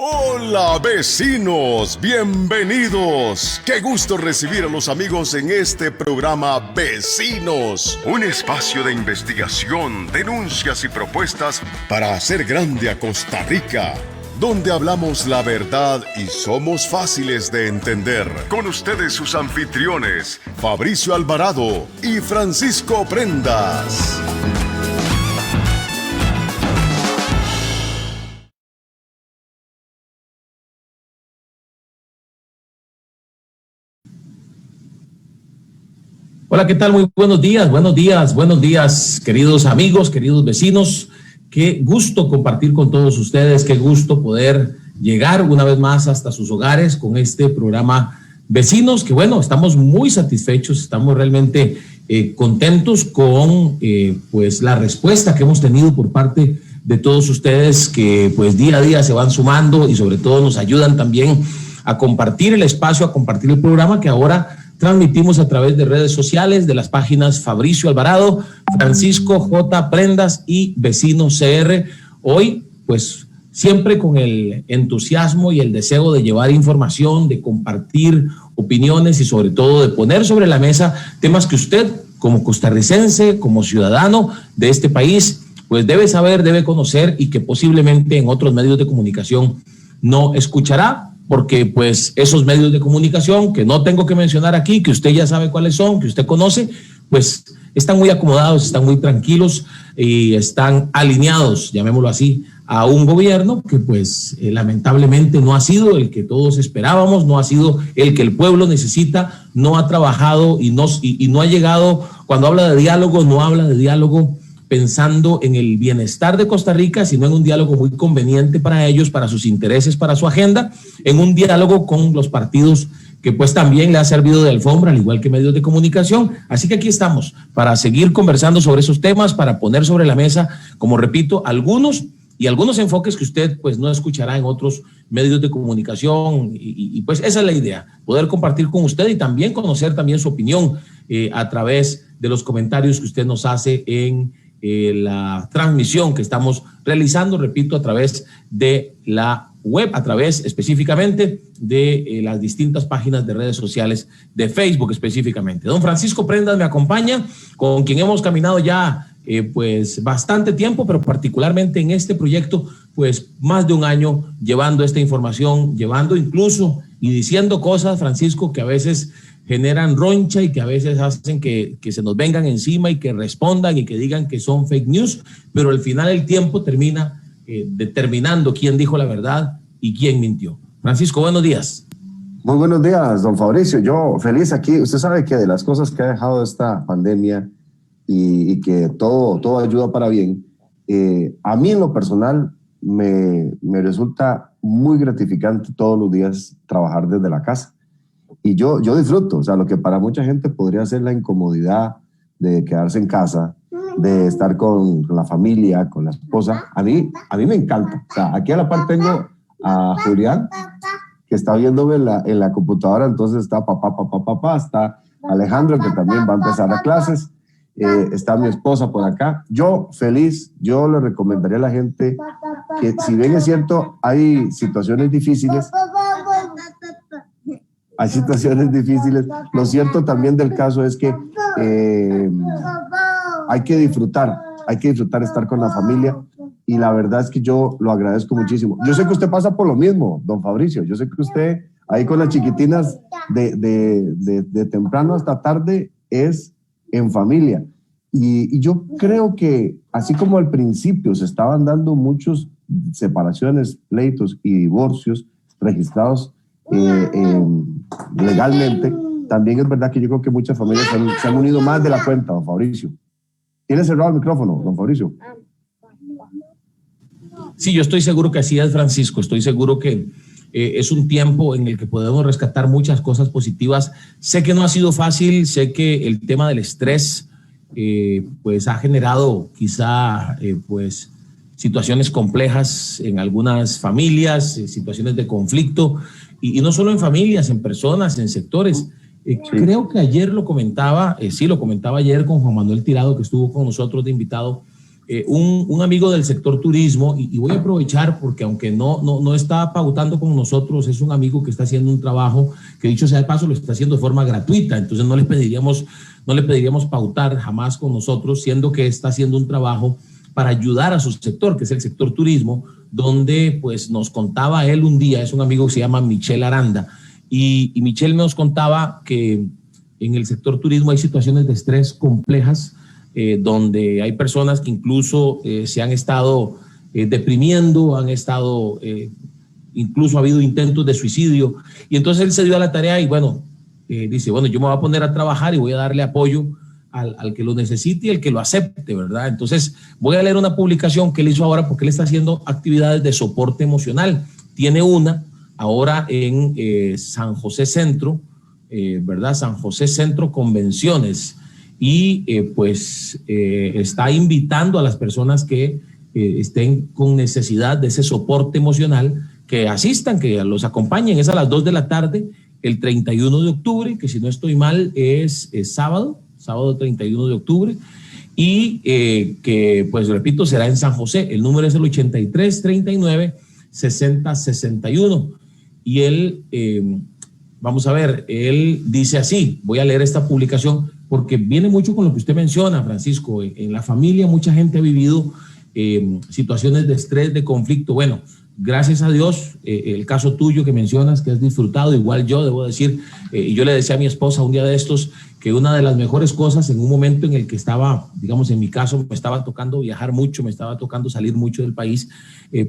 Hola vecinos, bienvenidos. Qué gusto recibir a los amigos en este programa Vecinos, un espacio de investigación, denuncias y propuestas para hacer grande a Costa Rica, donde hablamos la verdad y somos fáciles de entender. Con ustedes sus anfitriones, Fabricio Alvarado y Francisco Prendas. Hola, ¿qué tal? Muy buenos días, queridos amigos, queridos vecinos. Qué gusto compartir con todos ustedes, qué gusto poder llegar una vez más hasta sus hogares con este programa Vecinos, que bueno, estamos muy satisfechos, estamos realmente contentos con pues la respuesta que hemos tenido por parte de todos ustedes que pues día a día se van sumando y sobre todo nos ayudan también a compartir el espacio, a compartir el programa que ahora transmitimos a través de redes sociales, de las páginas Fabricio Alvarado, Francisco J. Prendas y Vecinos CR. Hoy, pues, siempre con el entusiasmo y el deseo de llevar información, de compartir opiniones y sobre todo de poner sobre la mesa temas que usted, como costarricense, como ciudadano de este país, pues debe saber, debe conocer y que posiblemente en otros medios de comunicación no escuchará, porque pues esos medios de comunicación que no tengo que mencionar aquí, que usted ya sabe cuáles son, que usted conoce, pues están muy acomodados, están muy tranquilos y están alineados, llamémoslo así, a un gobierno que pues lamentablemente no ha sido el que todos esperábamos, no ha sido el que el pueblo necesita, no ha trabajado y no ha llegado, cuando habla de diálogo, no habla de diálogo pensando en el bienestar de Costa Rica, sino en un diálogo muy conveniente para ellos, para sus intereses, para su agenda, en un diálogo con los partidos que pues también le ha servido de alfombra, al igual que medios de comunicación. Así que aquí estamos para seguir conversando sobre esos temas, para poner sobre la mesa, como repito, algunos enfoques que usted pues no escuchará en otros medios de comunicación y pues esa es la idea, poder compartir con usted y también conocer también su opinión a través de los comentarios que usted nos hace en la transmisión que estamos realizando, repito, a través de la web, a través específicamente de las distintas páginas de redes sociales, de Facebook específicamente. Don Francisco Prendas me acompaña, con quien hemos caminado ya pues bastante tiempo, pero particularmente en este proyecto, pues más de un año llevando esta información, llevando incluso y diciendo cosas, Francisco, que a veces generan roncha y que a veces hacen que se nos vengan encima y que respondan y que digan que son fake news, pero al final el tiempo termina determinando quién dijo la verdad y quién mintió. Francisco, buenos días. Muy buenos días, don Fabricio. Yo feliz aquí. Usted sabe que de las cosas que ha dejado esta pandemia y que todo ayuda para bien, a mí en lo personal me resulta muy gratificante todos los días trabajar desde la casa. Y yo disfruto, o sea, lo que para mucha gente podría ser la incomodidad de quedarse en casa, de estar con la familia, con la esposa, a mí me encanta. O sea, aquí a la par tengo a Julián, que está viéndome en la computadora, entonces está papá, está Alejandro, que también va a empezar a clases, está mi esposa por acá. Yo feliz, yo le recomendaría a la gente que, si bien es cierto, hay situaciones difíciles, lo cierto también del caso es que hay que disfrutar estar con la familia, y la verdad es que yo lo agradezco muchísimo. Yo sé que usted pasa por lo mismo, don Fabricio, yo sé que usted ahí con las chiquitinas de temprano hasta tarde es en familia, y yo creo que así como al principio se estaban dando muchas separaciones, pleitos y divorcios registrados legalmente, también es verdad que yo creo que muchas familias se han unido más de la cuenta, don Fabricio. ¿Tiene cerrado el micrófono, don Fabricio? Sí, yo estoy seguro que así es, Francisco. Estoy seguro que es un tiempo en el que podemos rescatar muchas cosas positivas. Sé que no ha sido fácil, sé que el tema del estrés pues ha generado quizá pues situaciones complejas en algunas familias, situaciones de conflicto, y no solo en familias, en personas, en sectores. Creo que ayer lo comentaba, lo comentaba ayer con Juan Manuel Tirado, que estuvo con nosotros de invitado, un amigo del sector turismo, y voy a aprovechar porque aunque no está pautando con nosotros, es un amigo que está haciendo un trabajo que, dicho sea de paso, lo está haciendo de forma gratuita, entonces no le pediríamos pautar jamás con nosotros, siendo que está haciendo un trabajo para ayudar a su sector, que es el sector turismo, donde pues nos contaba él un día, es un amigo que se llama Michel Aranda, y Michel nos contaba que en el sector turismo hay situaciones de estrés complejas, donde hay personas que incluso se han estado deprimiendo, incluso ha habido intentos de suicidio, y entonces él se dio a la tarea y bueno, dice, bueno, yo me voy a poner a trabajar y voy a darle apoyo al que lo necesite y al que lo acepte, ¿verdad? Entonces voy a leer una publicación que él hizo ahora porque él está haciendo actividades de soporte emocional. Tiene una ahora en San José Centro, ¿verdad? San José Centro Convenciones, y está invitando a las personas que estén con necesidad de ese soporte emocional que asistan, que los acompañen. Es a las 2 de la tarde, el 31 de octubre, que si no estoy mal es sábado 31 de octubre, y que, pues repito, será en San José. El número es el 8339-6061. Y él, vamos a ver, él dice así, voy a leer esta publicación, porque viene mucho con lo que usted menciona, Francisco. En la familia mucha gente ha vivido situaciones de estrés, de conflicto. Bueno, gracias a Dios, el caso tuyo que mencionas, que has disfrutado, igual yo debo decir, y yo le decía a mi esposa un día de estos, que una de las mejores cosas en un momento en el que estaba, digamos, en mi caso, me estaba tocando viajar mucho, me estaba tocando salir mucho del país,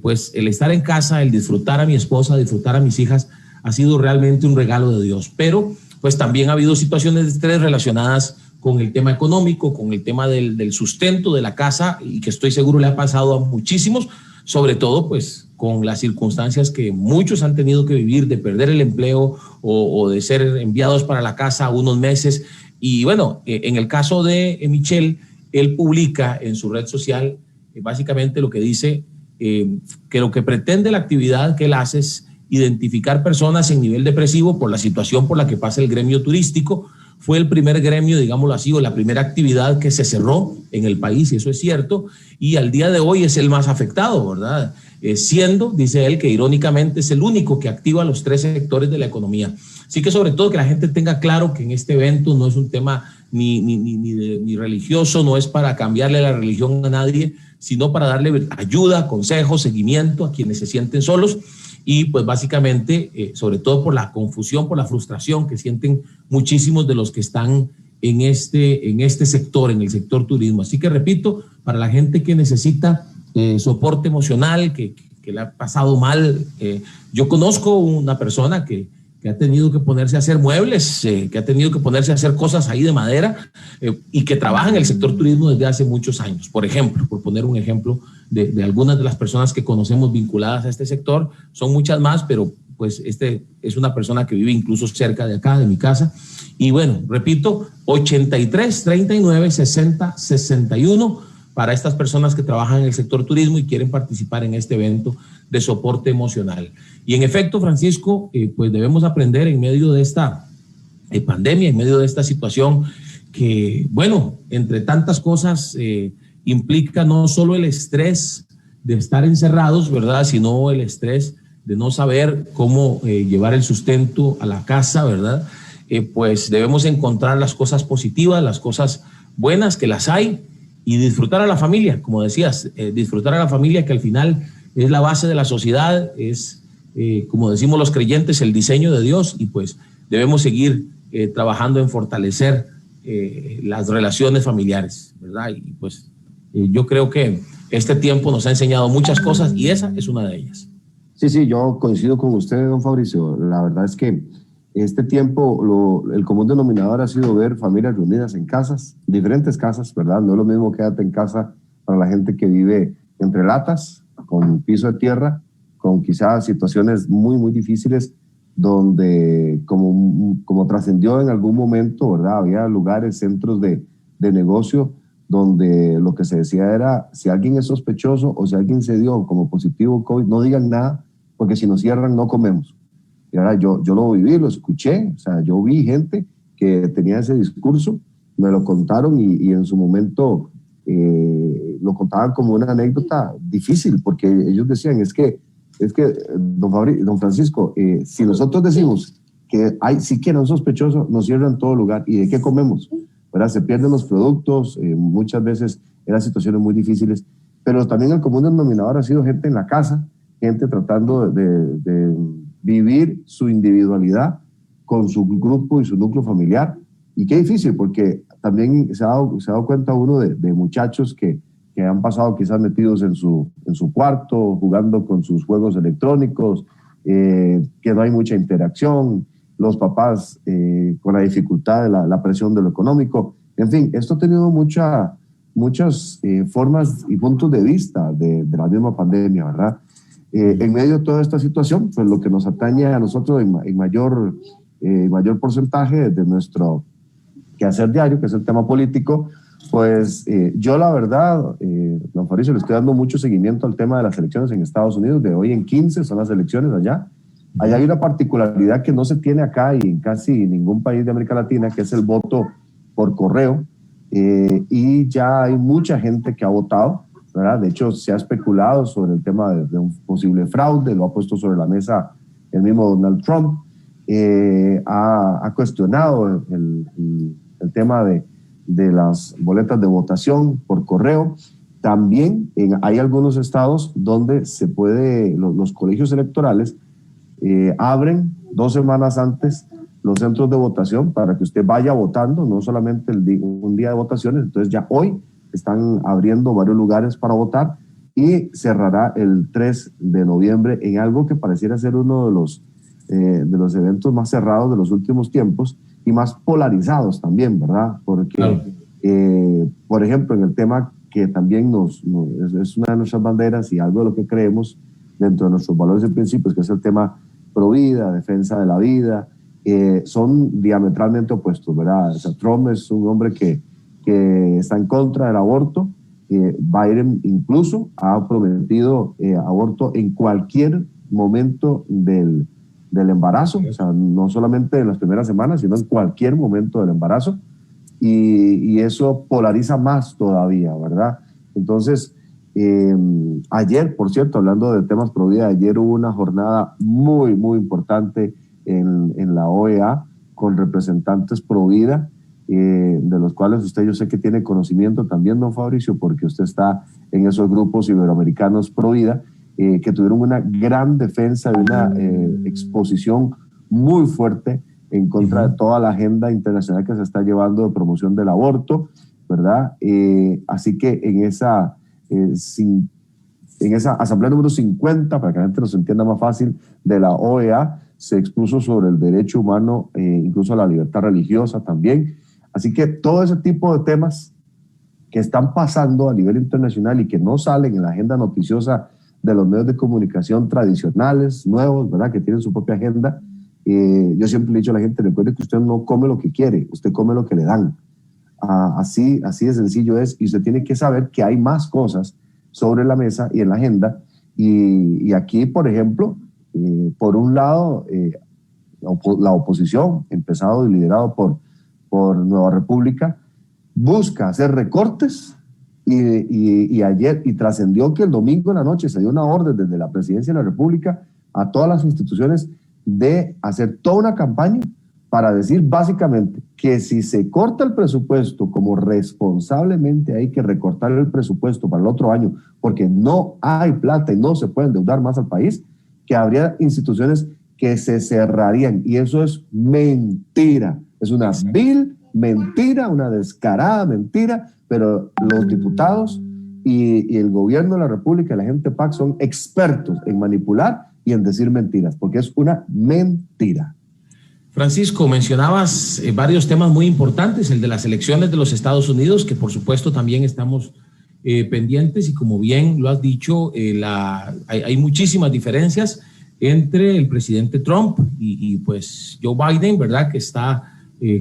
pues el estar en casa, el disfrutar a mi esposa, disfrutar a mis hijas, ha sido realmente un regalo de Dios. Pero pues también ha habido situaciones de estrés relacionadas con el tema económico, con el tema del sustento de la casa, y que estoy seguro le ha pasado a muchísimos, sobre todo pues con las circunstancias que muchos han tenido que vivir, de perder el empleo o de ser enviados para la casa unos meses. Y bueno, en el caso de Michel, él publica en su red social básicamente lo que dice, que lo que pretende la actividad que él hace es identificar personas en nivel depresivo por la situación por la que pasa el gremio turístico. Fue el primer gremio, digámoslo así, o la primera actividad que se cerró en el país, y eso es cierto, y al día de hoy es el más afectado, ¿verdad? Siendo, dice él, que irónicamente es el único que activa los 3 sectores de la economía. Así que sobre todo que la gente tenga claro que en este evento no es un tema ni religioso, no es para cambiarle la religión a nadie, sino para darle ayuda, consejo, seguimiento a quienes se sienten solos. Y pues básicamente, sobre todo por la confusión, por la frustración que sienten muchísimos de los que están en este sector, en el sector turismo. Así que repito, para la gente que necesita soporte emocional, que le ha pasado mal, yo conozco una persona que ha tenido que ponerse a hacer muebles, que ha tenido que ponerse a hacer cosas ahí de madera, y que trabaja en el sector turismo desde hace muchos años. Por ejemplo, por poner un ejemplo de algunas de las personas que conocemos vinculadas a este sector, son muchas más, pero pues este es una persona que vive incluso cerca de acá, de mi casa. Y bueno, repito, 8339-6061 para estas personas que trabajan en el sector turismo y quieren participar en este evento de soporte emocional. Y en efecto, Francisco, pues debemos aprender en medio de esta pandemia, en medio de esta situación que, bueno, entre tantas cosas implica no solo el estrés de estar encerrados, ¿verdad?, sino el estrés de no saber cómo llevar el sustento a la casa, ¿verdad? Pues debemos encontrar las cosas positivas, las cosas buenas, que las hay, y disfrutar a la familia, como decías, disfrutar a la familia, que al final es la base de la sociedad, es, como decimos los creyentes, el diseño de Dios, y pues debemos seguir trabajando en fortalecer las relaciones familiares, ¿verdad? Y pues yo creo que este tiempo nos ha enseñado muchas cosas y esa es una de ellas. Sí, yo coincido con usted, don Fabricio. La verdad es que este tiempo, el común denominador ha sido ver familias reunidas en casas, diferentes casas, ¿verdad? No es lo mismo quédate en casa para la gente que vive entre latas, con piso de tierra, con quizás situaciones muy, muy difíciles, donde como trascendió en algún momento, ¿verdad? Había lugares, centros de negocio, donde lo que se decía era, si alguien es sospechoso o si alguien se dio como positivo COVID, no digan nada, porque si nos cierran no comemos. Y ahora yo lo viví, lo escuché, o sea, yo vi gente que tenía ese discurso, me lo contaron y en su momento lo contaban como una anécdota difícil, porque ellos decían, es que don Francisco, si nosotros decimos que hay siquiera un sospechoso, nos cierran todo lugar. ¿Y de qué comemos? ¿Verdad? Se pierden los productos, muchas veces eran situaciones muy difíciles, pero también el común denominador ha sido gente en la casa, gente tratando de vivir su individualidad con su grupo y su núcleo familiar. Y qué difícil, porque también se ha dado cuenta uno de muchachos que han pasado quizás metidos en su cuarto, jugando con sus juegos electrónicos, que no hay mucha interacción, los papás con la dificultad de la presión de lo económico. En fin, esto ha tenido muchas formas y puntos de vista de la misma pandemia, ¿verdad? En medio de toda esta situación, pues lo que nos atañe a nosotros en mayor porcentaje de nuestro quehacer diario, que es el tema político, pues yo la verdad, don Fabricio, le estoy dando mucho seguimiento al tema de las elecciones en Estados Unidos. De hoy en 15 son las elecciones allá. Allá hay una particularidad que no se tiene acá y en casi ningún país de América Latina, que es el voto por correo, y ya hay mucha gente que ha votado, ¿verdad? De hecho, se ha especulado sobre el tema de un posible fraude, lo ha puesto sobre la mesa el mismo Donald Trump, ha cuestionado el tema de las boletas de votación por correo. También hay algunos estados donde los colegios electorales abren 2 semanas antes los centros de votación para que usted vaya votando, no solamente un día de votaciones. Entonces ya hoy están abriendo varios lugares para votar y cerrará el 3 de noviembre en algo que pareciera ser uno de los eventos más cerrados de los últimos tiempos y más polarizados también, ¿verdad? Porque, claro, por ejemplo, en el tema que también es una de nuestras banderas y algo de lo que creemos dentro de nuestros valores y principios, que es el tema pro vida, defensa de la vida, son diametralmente opuestos, ¿verdad? O sea, Trump es un hombre que está en contra del aborto. Biden incluso ha prometido aborto en cualquier momento del embarazo, o sea, no solamente en las primeras semanas, sino en cualquier momento del embarazo, y eso polariza más todavía, ¿verdad? Entonces, ayer, por cierto, hablando de temas pro vida, ayer hubo una jornada muy, muy importante en la OEA con representantes pro vida, de los cuales yo sé que tiene conocimiento también, don Fabricio, porque usted está en esos grupos iberoamericanos pro vida, que tuvieron una gran defensa y una exposición muy fuerte en contra de toda la agenda internacional que se está llevando de promoción del aborto, ¿verdad? Así que en esa asamblea número 50, para que la gente nos entienda más fácil, de la OEA, se expuso sobre el derecho humano, incluso a la libertad religiosa también. Así que todo ese tipo de temas que están pasando a nivel internacional y que no salen en la agenda noticiosa de los medios de comunicación tradicionales, nuevos, ¿verdad?, que tienen su propia agenda. Yo siempre le he dicho a la gente, recuerde que usted no come lo que quiere, usted come lo que le dan. Así de sencillo es, y usted tiene que saber que hay más cosas sobre la mesa y en la agenda. Y aquí, por ejemplo, por un lado, la oposición, empezado y liderado por Nueva República, busca hacer recortes y ayer, y trascendió que el domingo en la noche se dio una orden desde la Presidencia de la República a todas las instituciones de hacer toda una campaña para decir básicamente que si se corta el presupuesto, como responsablemente hay que recortar el presupuesto para el otro año porque no hay plata y no se puede endeudar más al país, que habría instituciones que se cerrarían, y eso es mentira, es una vil mentira, una descarada mentira, pero los diputados y el gobierno de la República y la gente PAC son expertos en manipular y en decir mentiras, porque es una mentira. Francisco, mencionabas varios temas muy importantes, el de las elecciones de los Estados Unidos, que por supuesto también estamos pendientes, y como bien lo has dicho, hay muchísimas diferencias entre el presidente Trump y pues Joe Biden, ¿verdad?, que está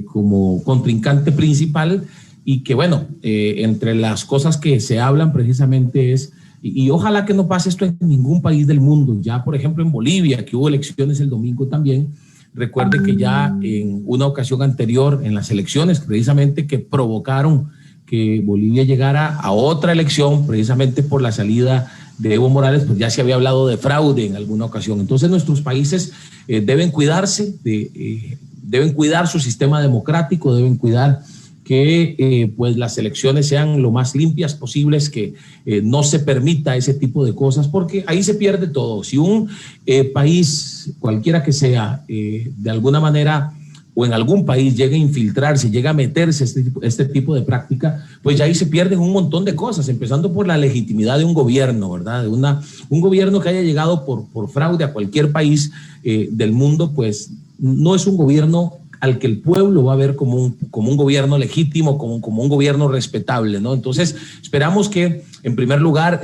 como contrincante principal, y que bueno, entre las cosas que se hablan precisamente es, y ojalá que no pase esto en ningún país del mundo, ya por ejemplo en Bolivia, que hubo elecciones el domingo también. Recuerde que ya en una ocasión anterior, en las elecciones precisamente que provocaron que Bolivia llegara a otra elección, precisamente por la salida de Evo Morales, pues ya se había hablado de fraude en alguna ocasión. Entonces nuestros países deben cuidarse, deben cuidar su sistema democrático, deben cuidar que pues las elecciones sean lo más limpias posibles, que no se permita ese tipo de cosas, porque ahí se pierde todo. Si un país, cualquiera que sea, de alguna manera o en algún país llega a infiltrarse, llega a meterse este tipo de práctica, pues ya ahí se pierden un montón de cosas, empezando por la legitimidad de un gobierno, ¿verdad? Un gobierno que haya llegado por fraude a cualquier país del mundo, pues no es un gobierno al que el pueblo va a ver como un gobierno legítimo, como un gobierno respetable, ¿no? Entonces, esperamos que, en primer lugar,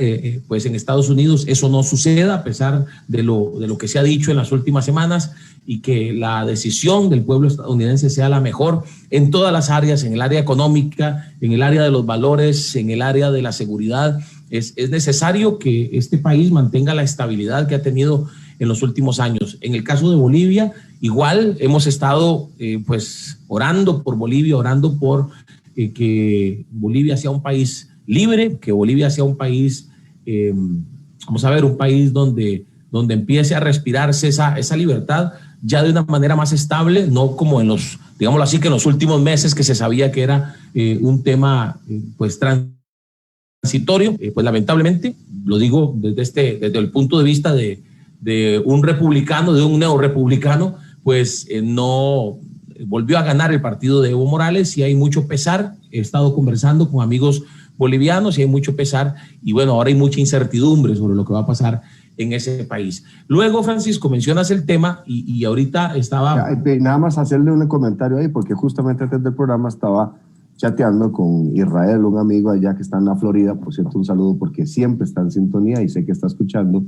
pues en Estados Unidos eso no suceda, a pesar de lo que se ha dicho en las últimas semanas, y que la decisión del pueblo estadounidense sea la mejor en todas las áreas, en el área económica, en el área de los valores, en el área de la seguridad. Es necesario que este país mantenga la estabilidad que ha tenido en los últimos años. En el caso de Bolivia, igual hemos estado pues orando por Bolivia, orando por que Bolivia sea un país libre, que Bolivia sea un país, vamos a ver, un país donde empiece a respirarse esa libertad ya de una manera más estable, no como en los, digámoslo así, que en los últimos meses que se sabía que era un tema pues transitorio. Pues lamentablemente, lo digo desde el punto de vista de un republicano, de un neorepublicano, pues no volvió a ganar el partido de Evo Morales, y hay mucho pesar. He estado conversando con amigos bolivianos y hay mucho pesar, y bueno, ahora hay mucha incertidumbre sobre lo que va a pasar en ese país. Luego, Francisco, mencionas el tema y ahorita estaba... Nada más hacerle un comentario ahí, porque justamente antes del programa estaba chateando con Israel, un amigo allá que está en la Florida, por cierto, un saludo porque siempre está en sintonía y sé que está escuchando,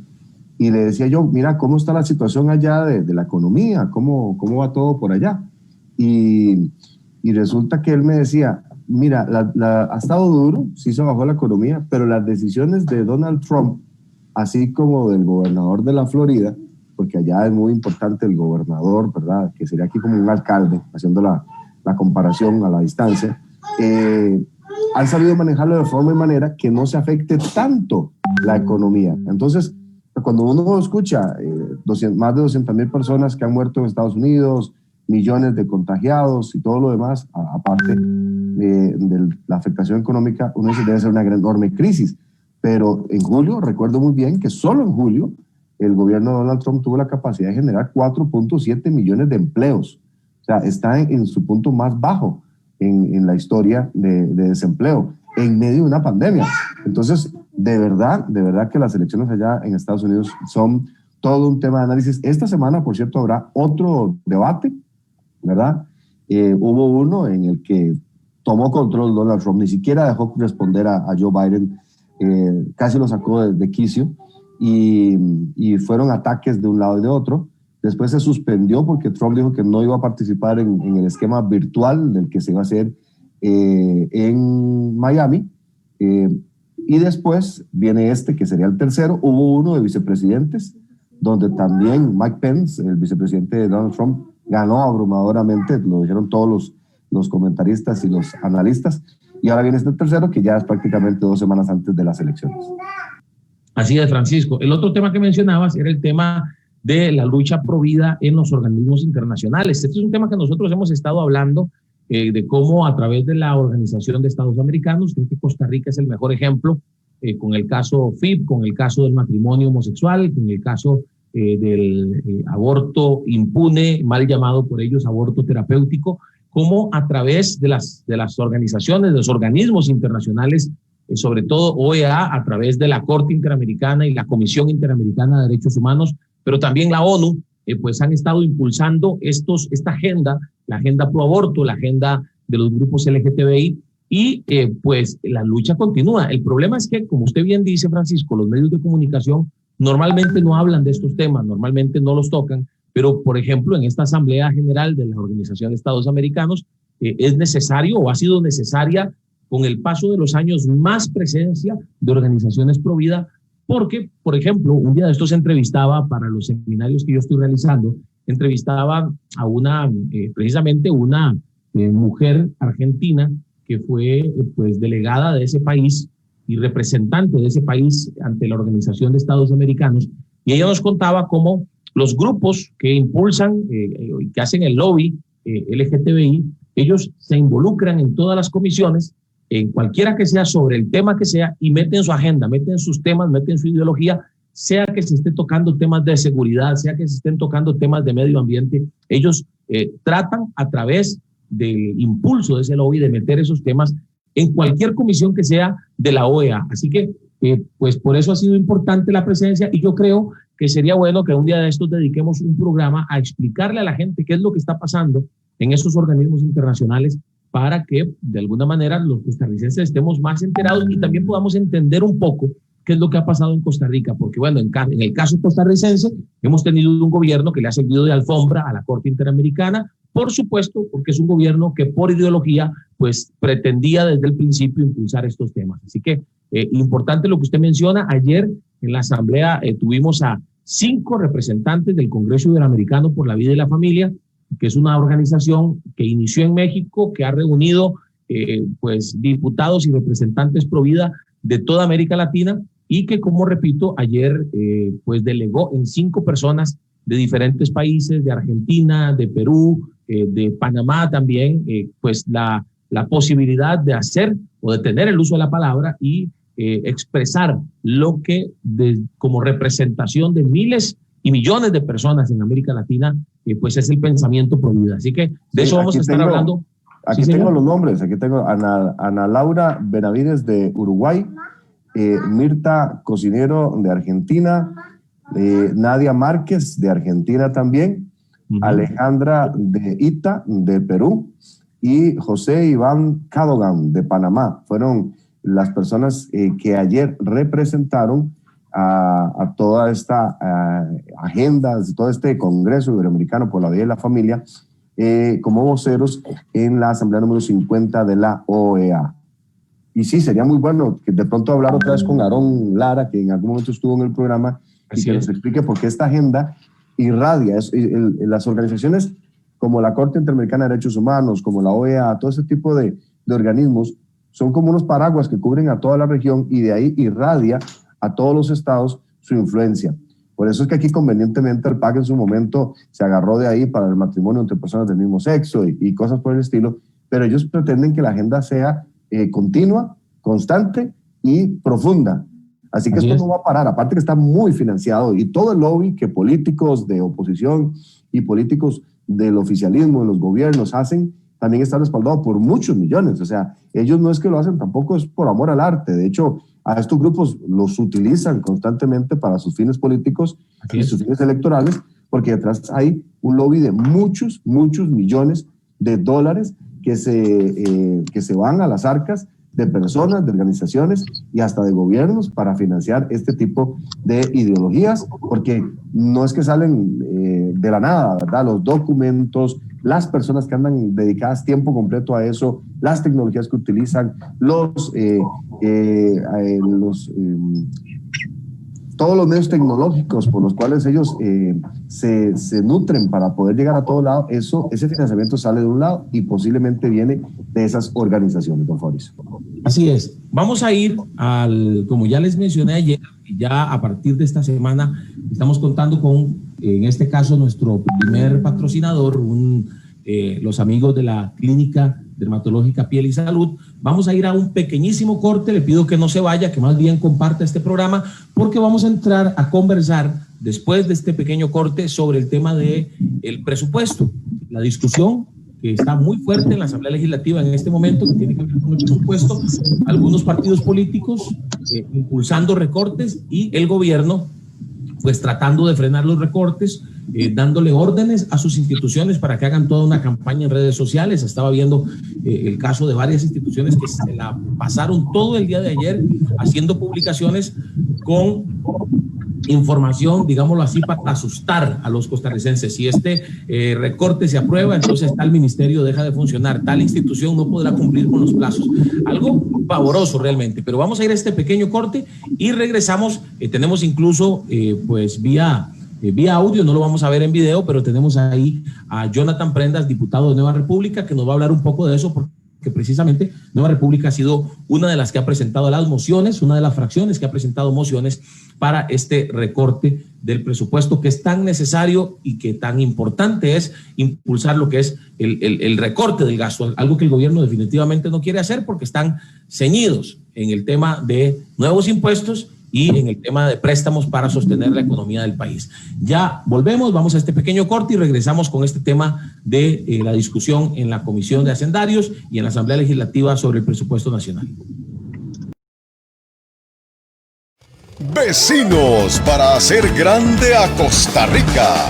y le decía yo, mira, ¿cómo está la situación allá de la economía? ¿Cómo va todo por allá? Y resulta que él me decía, mira, ha estado duro, sí se bajó la economía, pero las decisiones de Donald Trump, así como del gobernador de la Florida, porque allá es muy importante el gobernador, ¿verdad? Que sería aquí como un alcalde, haciendo la comparación a la distancia, han sabido manejarlo de forma y manera que no se afecte tanto la economía. Entonces, cuando uno escucha más de 200,000 personas que han muerto en Estados Unidos, millones de contagiados y todo lo demás, aparte de la afectación económica, uno dice debe ser una enorme crisis. Pero en julio, recuerdo muy bien que solo en julio el gobierno de Donald Trump tuvo la capacidad de generar 4.7 millones de empleos. O sea, está en su punto más bajo en la historia de desempleo, en medio de una pandemia. Entonces, de verdad que las elecciones allá en Estados Unidos son todo un tema de análisis. Esta semana, por cierto, habrá otro debate, ¿verdad? Hubo uno en el que tomó control Donald Trump, ni siquiera dejó responder a Joe Biden, casi lo sacó de quicio, y fueron ataques de un lado y de otro. Después se suspendió porque Trump dijo que no iba a participar en el esquema virtual del que se iba a hacer en Miami, y después viene que sería el tercero. Hubo uno de vicepresidentes, donde también Mike Pence, el vicepresidente de Donald Trump, ganó abrumadoramente, lo dijeron todos los comentaristas y los analistas, y ahora viene este tercero, que ya es prácticamente 2 semanas antes de las elecciones. Así es, Francisco. El otro tema que mencionabas era el tema de la lucha pro vida en los organismos internacionales. Este es un tema que nosotros hemos estado hablando de cómo a través de la Organización de Estados Americanos, creo que Costa Rica es el mejor ejemplo, con el caso FIP, con el caso del matrimonio homosexual, con el caso del aborto impune, mal llamado por ellos aborto terapéutico, cómo a través de las organizaciones, de los organismos internacionales, sobre todo OEA, a través de la Corte Interamericana y la Comisión Interamericana de Derechos Humanos, pero también la ONU, pues han estado impulsando esta agenda, la agenda pro aborto, la agenda de los grupos LGTBI, y pues la lucha continúa. El problema es que, como usted bien dice, Francisco, los medios de comunicación normalmente no hablan de estos temas, normalmente no los tocan, pero, por ejemplo, en esta Asamblea General de la Organización de Estados Americanos es necesario, o ha sido necesaria con el paso de los años, más presencia de organizaciones pro vida, porque, por ejemplo, un día de estos entrevistaba, para los seminarios que yo estoy realizando, entrevistaba a precisamente una mujer argentina que fue pues delegada de ese país y representante de ese país ante la Organización de Estados Americanos, y ella nos contaba cómo los grupos que impulsan y que hacen el lobby LGTBI, ellos se involucran en todas las comisiones, en cualquiera que sea, sobre el tema que sea, y meten su agenda, meten sus temas, meten su ideología, sea que se esté tocando temas de seguridad, sea que se estén tocando temas de medio ambiente. Ellos tratan a través del impulso de ese lobby de meter esos temas en cualquier comisión que sea de la OEA. Así que, pues por eso ha sido importante la presencia, y yo creo que sería bueno que un día de estos dediquemos un programa a explicarle a la gente qué es lo que está pasando en estos organismos internacionales, para que de alguna manera los costarricenses estemos más enterados y también podamos entender un poco qué es lo que ha pasado en Costa Rica, porque bueno, en el caso costarricense hemos tenido un gobierno que le ha servido de alfombra a la Corte Interamericana, por supuesto, porque es un gobierno que por ideología pues pretendía desde el principio impulsar estos temas. Así que importante lo que usted menciona. Ayer en la Asamblea tuvimos a 5 representantes del Congreso Iberoamericano por la Vida y la Familia, que es una organización que inició en México, que ha reunido pues diputados y representantes pro vida de toda América Latina, y que, como repito, ayer pues delegó en 5 personas de diferentes países, de Argentina, de Perú, de Panamá también, pues la posibilidad de hacer o de tener el uso de la palabra y expresar lo que como representación de miles y millones de personas en América Latina, pues es el pensamiento pro vida. Así que de eso vamos a estar hablando. Aquí ¿Sí, tengo señor? los nombres. Aquí tengo Ana Laura Benavides de Uruguay, Mirta Cocinero de Argentina, Nadia Márquez de Argentina también, Alejandra de Ita de Perú y José Iván Cadogan de Panamá. Fueron las personas que ayer representaron a toda esta agenda, todo este Congreso Iberoamericano por la Vida y la Familia, como voceros en la Asamblea número 50 de la OEA. Y sí, sería muy bueno que de pronto hablar otra vez con Aarón Lara, que en algún momento estuvo en el programa, y que nos explique por qué esta agenda irradia. Las organizaciones como la Corte Interamericana de Derechos Humanos, como la OEA, todo ese tipo de organismos, son como unos paraguas que cubren a toda la región, y de ahí irradia a todos los estados su influencia. Por eso es que aquí convenientemente el PAC en su momento se agarró de ahí para el matrimonio entre personas del mismo sexo y cosas por el estilo, pero ellos pretenden que la agenda sea continua, constante y profunda. Así que esto no va a parar, aparte que está muy financiado, y todo el lobby que políticos de oposición y políticos del oficialismo, de los gobiernos hacen, también está respaldado por muchos millones. O sea, ellos no es que lo hacen, tampoco es por amor al arte. De hecho, a estos grupos los utilizan constantemente para sus fines políticos y sus fines electorales, porque detrás hay un lobby de muchos millones de dólares que se van a las arcas de personas, de organizaciones y hasta de gobiernos para financiar este tipo de ideologías, porque no es que salen de la nada, ¿verdad? Los documentos, las personas que andan dedicadas tiempo completo a eso, las tecnologías que utilizan, todos los medios tecnológicos por los cuales ellos se nutren para poder llegar a todo lado, ese financiamiento sale de un lado y posiblemente viene de esas organizaciones, don Fabricio. Así es. Vamos a ir como ya les mencioné ayer, ya a partir de esta semana estamos contando con, en este caso, nuestro primer patrocinador, los amigos de la Clínica Dermatológica Piel y Salud. Vamos a ir a un pequeñísimo corte. Le pido que no se vaya, que más bien comparta este programa, porque vamos a entrar a conversar después de este pequeño corte sobre el tema del presupuesto, la discusión que está muy fuerte en la Asamblea Legislativa en este momento, que tiene que ver con el presupuesto, algunos partidos políticos impulsando recortes y el gobierno pues tratando de frenar los recortes, dándole órdenes a sus instituciones para que hagan toda una campaña en redes sociales. Estaba viendo el caso de varias instituciones que se la pasaron todo el día de ayer haciendo publicaciones con información, digámoslo así, para asustar a los costarricenses. Si este recorte se aprueba, entonces tal ministerio deja de funcionar, tal institución no podrá cumplir con los plazos. Algo pavoroso realmente, pero vamos a ir a este pequeño corte y regresamos. Tenemos incluso pues vía audio, no lo vamos a ver en video, pero tenemos ahí a Jonathan Prendas, diputado de Nueva República, que nos va a hablar un poco de eso, porque porque precisamente Nueva República ha sido una de las que ha presentado las mociones, una de las fracciones que ha presentado mociones para este recorte del presupuesto que es tan necesario y que tan importante es impulsar lo que es el recorte del gasto, algo que el gobierno definitivamente no quiere hacer porque están ceñidos en el tema de nuevos impuestos y en el tema de préstamos para sostener la economía del país. Ya volvemos, vamos a este pequeño corte y regresamos con este tema de la discusión en la Comisión de Hacendarios y en la Asamblea Legislativa sobre el presupuesto nacional. Vecinos para hacer grande a Costa Rica.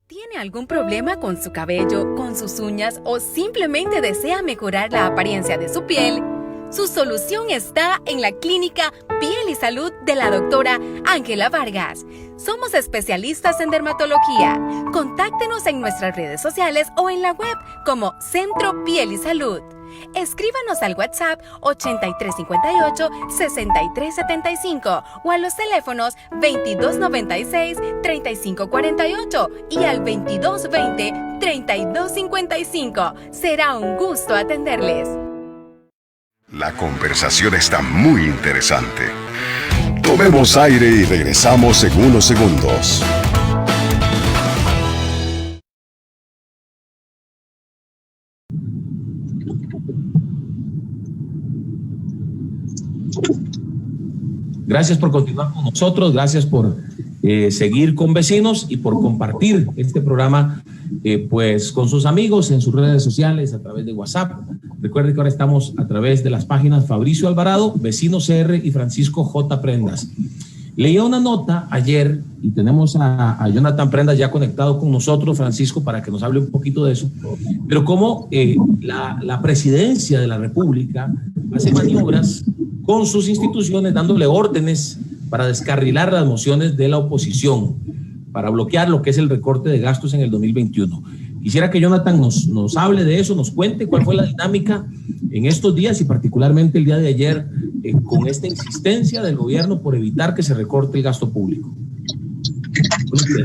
¿Tiene algún problema con su cabello, con sus uñas o simplemente desea mejorar la apariencia de su piel? Su solución está en la Clínica Piel y Salud de la doctora Ángela Vargas. Somos especialistas en dermatología. Contáctenos en nuestras redes sociales o en la web como Centro Piel y Salud. Escríbanos al WhatsApp 8358-6375 o a los teléfonos 2296-3548 y al 2220-3255. Será un gusto atenderles. La conversación está muy interesante. Tomemos aire y regresamos en unos segundos. Gracias por continuar con nosotros, gracias por seguir con Vecinos y por compartir este programa pues con sus amigos en sus redes sociales, a través de WhatsApp. Recuerden que ahora estamos a través de las páginas Fabricio Alvarado, Vecino CR y Francisco J. Prendas. Leía una nota ayer y tenemos a Jonathan Prendas ya conectado con nosotros, Francisco, para que nos hable un poquito de eso, pero cómo la presidencia de la República hace maniobras con sus instituciones dándole órdenes para descarrilar las mociones de la oposición, para bloquear lo que es el recorte de gastos en el 2021. Quisiera que Jonathan nos hable de eso, nos cuente cuál fue la dinámica en estos días y particularmente el día de ayer con esta insistencia del gobierno por evitar que se recorte el gasto público.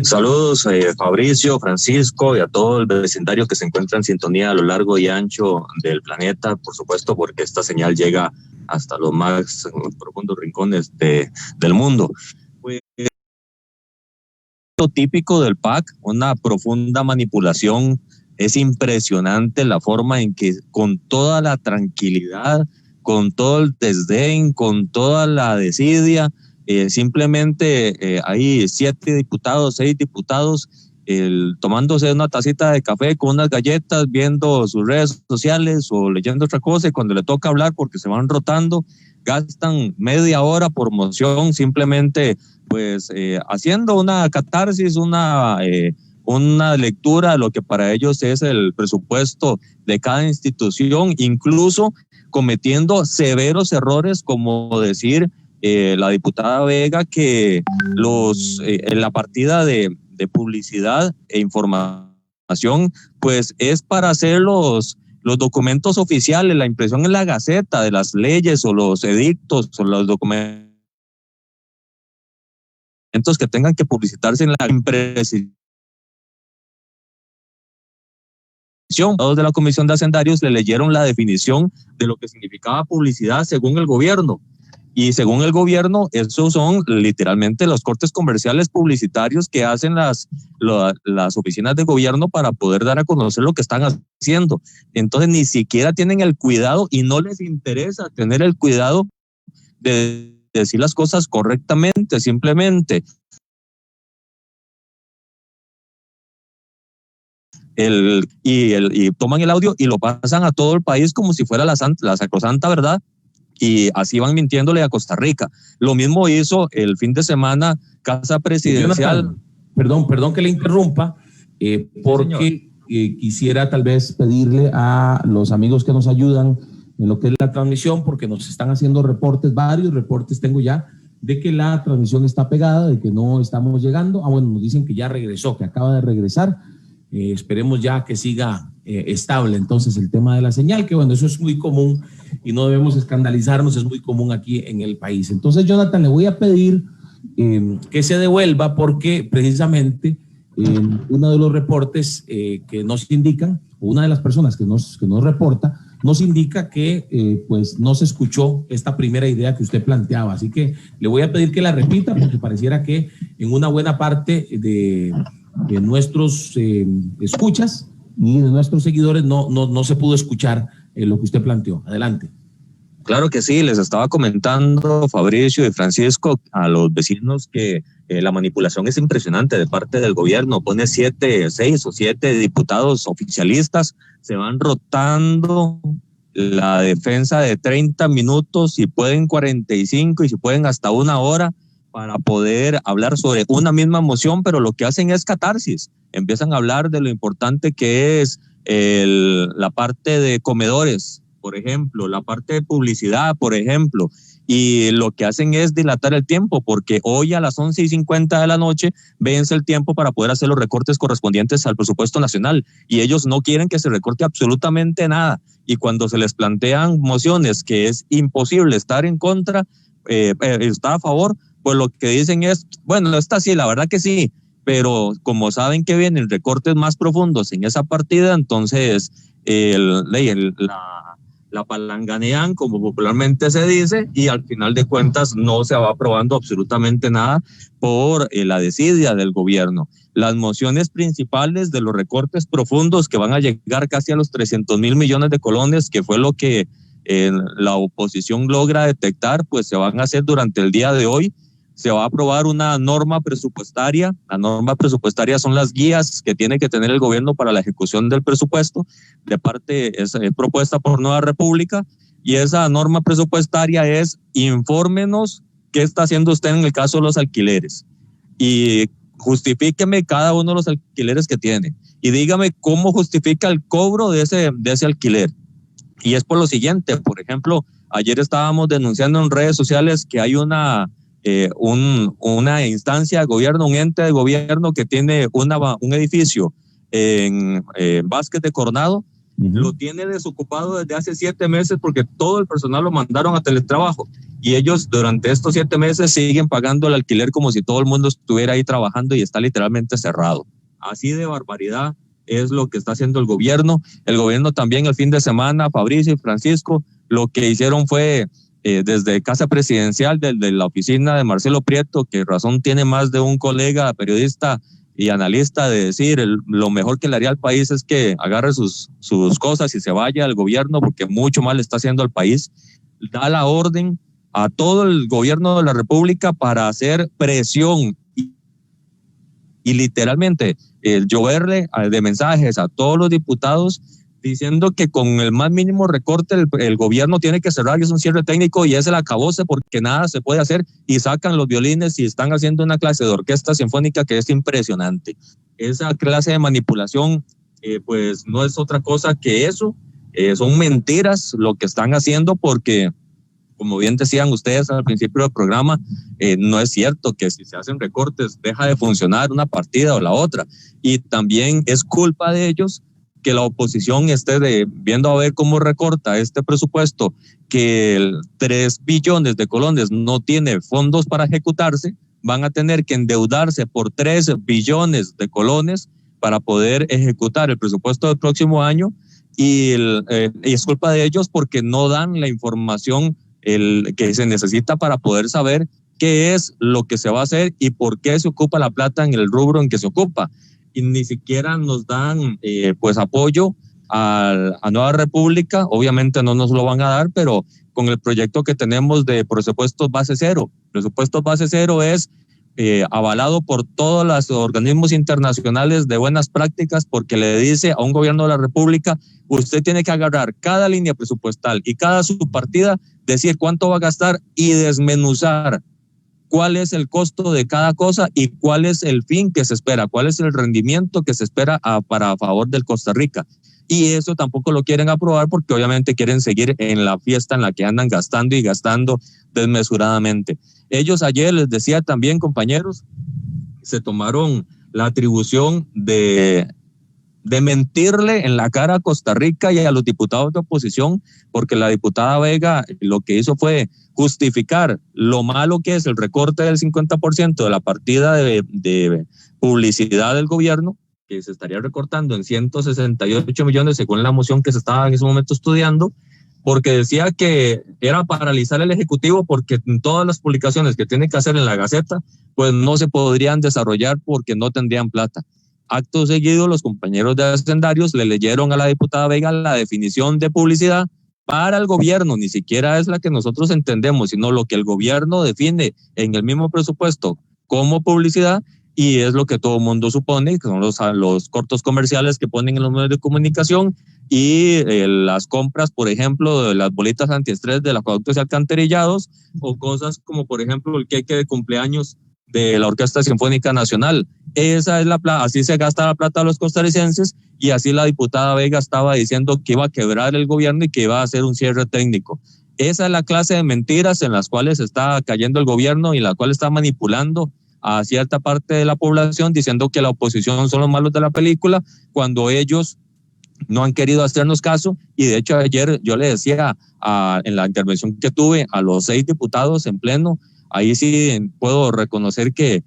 Saludos Fabricio, Francisco y a todo el vecindario que se encuentra en sintonía a lo largo y ancho del planeta, por supuesto, porque esta señal llega hasta los más profundos rincones del mundo. Pues, lo típico del PAC, una profunda manipulación. Es impresionante la forma en que con toda la tranquilidad, con todo el desdén, con toda la desidia, simplemente hay 7 diputados, 6 diputados tomándose una tacita de café con unas galletas, viendo sus redes sociales o leyendo otra cosa, y cuando le toca hablar porque se van rotando, gastan media hora por moción, simplemente pues haciendo una catarsis, una lectura de lo que para ellos es el presupuesto de cada institución, incluso cometiendo severos errores como decir la diputada Vega que en la partida de publicidad e información pues es para hacer los documentos oficiales, la impresión en la Gaceta de las leyes o los edictos o los documentos que tengan que publicitarse en la impresión. Todos de la Comisión de Hacendarios le leyeron la definición de lo que significaba publicidad según el gobierno. Y según el gobierno, esos son literalmente los cortes comerciales publicitarios que hacen las oficinas de gobierno para poder dar a conocer lo que están haciendo. Entonces ni siquiera tienen el cuidado y no les interesa tener el cuidado de decir las cosas correctamente, simplemente. Y toman el audio y lo pasan a todo el país como si fuera la sacrosanta verdad, y así van mintiéndole a Costa Rica. Lo mismo hizo el fin de semana Casa Presidencial. Perdón que le interrumpa, porque quisiera tal vez pedirle a los amigos que nos ayudan en lo que es la transmisión, porque nos están haciendo reportes, varios reportes tengo ya, de que la transmisión está pegada, de que no estamos llegando. Bueno, nos dicen que ya regresó, que acaba de regresar. Esperemos ya que siga estable entonces el tema de la señal, que bueno, eso es muy común y no debemos escandalizarnos, es muy común aquí en el país. Entonces, Jonathan, le voy a pedir que se devuelva porque precisamente uno de los reportes que nos indican, o una de las personas que nos reporta, nos indica que pues no se escuchó esta primera idea que usted planteaba. Así que le voy a pedir que la repita, porque pareciera que en una buena parte de nuestros escuchas y de nuestros seguidores no se pudo escuchar lo que usted planteó. Adelante. Claro que sí, les estaba comentando, Fabricio y Francisco, a los vecinos que la manipulación es impresionante de parte del gobierno. Pone 6 o 7 diputados oficialistas, se van rotando la defensa de 30 minutos, si pueden 45 y si pueden hasta 1 hora, para poder hablar sobre una misma moción, pero lo que hacen es catarsis. Empiezan a hablar de lo importante que es la parte de comedores, por ejemplo, la parte de publicidad, por ejemplo, y lo que hacen es dilatar el tiempo, porque hoy a las 11:50 de la noche vence el tiempo para poder hacer los recortes correspondientes al presupuesto nacional, y ellos no quieren que se recorte absolutamente nada, y cuando se les plantean mociones que es imposible estar en contra, estar a favor, pues lo que dicen es, bueno, esta sí, la verdad que sí, pero como saben que vienen recortes más profundos en esa partida, entonces la palanganean, como popularmente se dice, y al final de cuentas no se va aprobando absolutamente nada por la desidia del gobierno. Las mociones principales de los recortes profundos que van a llegar casi a los 300,000 millones de colones, que fue lo que la oposición logra detectar, pues se van a hacer durante el día de hoy. Se va a aprobar una norma presupuestaria. La norma presupuestaria son las guías que tiene que tener el gobierno para la ejecución del presupuesto. De parte es propuesta por Nueva República, y esa norma presupuestaria es: infórmenos qué está haciendo usted en el caso de los alquileres y justifíqueme cada uno de los alquileres que tiene y dígame cómo justifica el cobro de ese alquiler. Y es por lo siguiente: por ejemplo, ayer estábamos denunciando en redes sociales que hay una instancia de gobierno, un ente de gobierno que tiene un edificio en Vázquez de Coronado. Lo tiene desocupado desde hace 7 meses porque todo el personal lo mandaron a teletrabajo, y ellos durante estos 7 meses siguen pagando el alquiler como si todo el mundo estuviera ahí trabajando, y está literalmente cerrado. Así de barbaridad es lo que está haciendo el gobierno. El gobierno también el fin de semana, Fabricio y Francisco, lo que hicieron fue desde Casa Presidencial, desde la oficina de Marcelo Prieto, que razón tiene más de un colega periodista y analista de decir lo mejor que le haría al país es que agarre sus cosas y se vaya al gobierno, porque mucho mal está haciendo al país. Da la orden a todo el gobierno de la República para hacer presión y literalmente lloverle de mensajes a todos los diputados diciendo que con el más mínimo recorte el gobierno tiene que cerrar, y es un cierre técnico y es el acabose porque nada se puede hacer, y sacan los violines y están haciendo una clase de orquesta sinfónica que es impresionante. Esa clase de manipulación pues no es otra cosa que eso, son mentiras lo que están haciendo, porque como bien decían ustedes al principio del programa, no es cierto que si se hacen recortes deja de funcionar una partida o la otra, y también es culpa de ellos que la oposición esté viendo a ver cómo recorta este presupuesto, que 3 billones de colones no tiene fondos para ejecutarse, van a tener que endeudarse por 3 billones de colones para poder ejecutar el presupuesto del próximo año, y es culpa de ellos porque no dan la información que se necesita para poder saber qué es lo que se va a hacer y por qué se ocupa la plata en el rubro en que se ocupa. Y ni siquiera nos dan pues apoyo a Nueva República. Obviamente no nos lo van a dar, pero con el proyecto que tenemos de presupuestos base cero. Presupuestos base cero es avalado por todos los organismos internacionales de buenas prácticas, porque le dice a un gobierno de la República: usted tiene que agarrar cada línea presupuestal y cada subpartida, decir cuánto va a gastar y desmenuzar cuál es el costo de cada cosa y cuál es el fin que se espera, cuál es el rendimiento que se espera a favor del Costa Rica. Y eso tampoco lo quieren aprobar porque obviamente quieren seguir en la fiesta en la que andan gastando y gastando desmesuradamente. Ellos ayer, les decía también, compañeros, se tomaron la atribución de de mentirle en la cara a Costa Rica y a los diputados de oposición, porque la diputada Vega lo que hizo fue justificar lo malo que es el recorte del 50% de la partida de publicidad del gobierno, que se estaría recortando en 168 millones según la moción que se estaba en ese momento estudiando, porque decía que era paralizar el Ejecutivo porque todas las publicaciones que tienen que hacer en la Gaceta pues no se podrían desarrollar porque no tendrían plata. Acto seguido, los compañeros de hacendarios le leyeron a la diputada Vega la definición de publicidad para el gobierno, ni siquiera es la que nosotros entendemos, sino lo que el gobierno define en el mismo presupuesto como publicidad, y es lo que todo el mundo supone, que son los cortos comerciales que ponen en los medios de comunicación y las compras, por ejemplo, de las bolitas antiestrés de los acueductos y alcantarillados, o cosas como, por ejemplo, el queque de cumpleaños de la Orquesta Sinfónica Nacional. Esa es la plata, así se gasta la plata de los costarricenses, y así la diputada Vega estaba diciendo que iba a quebrar el gobierno y que iba a hacer un cierre técnico. Esa es la clase de mentiras en las cuales está cayendo el gobierno y la cual está manipulando a cierta parte de la población, diciendo que la oposición son los malos de la película, cuando ellos no han querido hacernos caso. Y de hecho ayer yo le decía en la intervención que tuve a los 6 diputados en pleno, ahí sí puedo reconocer que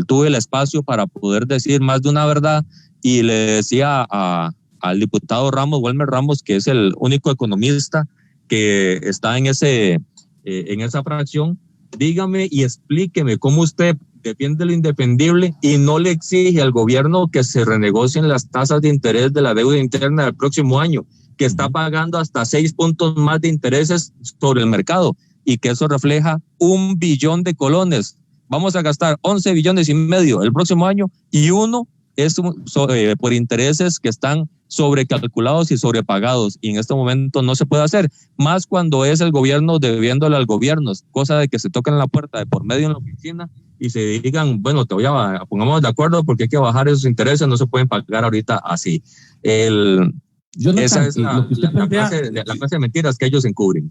tuve el espacio para poder decir más de una verdad, y le decía al diputado Ramos, Wilmer Ramos, que es el único economista que está en esa fracción, dígame y explíqueme cómo usted defiende lo indefendible y no le exige al gobierno que se renegocien las tasas de interés de la deuda interna del próximo año, que está pagando hasta 6 puntos más de intereses sobre el mercado, y que eso refleja 1 billón de colones. Vamos a gastar 11 billones y medio el próximo año, y uno es por intereses que están sobrecalculados y sobrepagados, y en este momento no se puede hacer, más cuando es el gobierno debiéndole al gobierno, cosa de que se toquen la puerta de por medio en la oficina y se digan, bueno, pongamos de acuerdo porque hay que bajar esos intereses, no se pueden pagar ahorita así. Esa es la clase de mentiras que ellos encubren.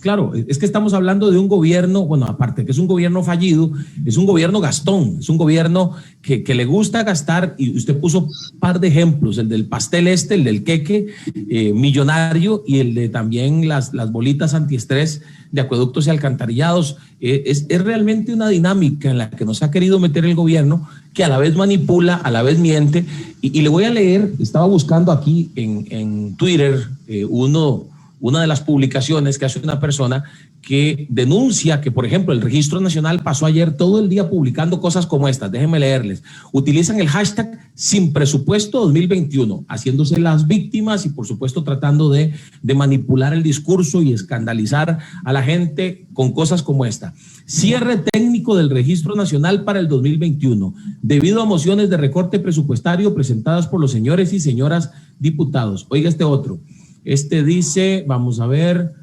Claro, es que estamos hablando de un gobierno, bueno, aparte que es un gobierno fallido, es un gobierno gastón, es un gobierno que le gusta gastar, y usted puso un par de ejemplos, el del pastel el del queque millonario, y el de también las bolitas antiestrés de acueductos y alcantarillados. Es realmente una dinámica en la que nos ha querido meter el gobierno, que a la vez manipula, a la vez miente, y le voy a leer, estaba buscando aquí en Twitter una de las publicaciones que hace una persona que denuncia que, por ejemplo, el Registro Nacional pasó ayer todo el día publicando cosas como estas. Déjenme leerles. Utilizan el hashtag sin presupuesto 2021, haciéndose las víctimas y, por supuesto, tratando de manipular el discurso y escandalizar a la gente con cosas como esta. Cierre técnico del Registro Nacional para el 2021, debido a mociones de recorte presupuestario presentadas por los señores y señoras diputados. Oiga este otro. Este dice, vamos a ver,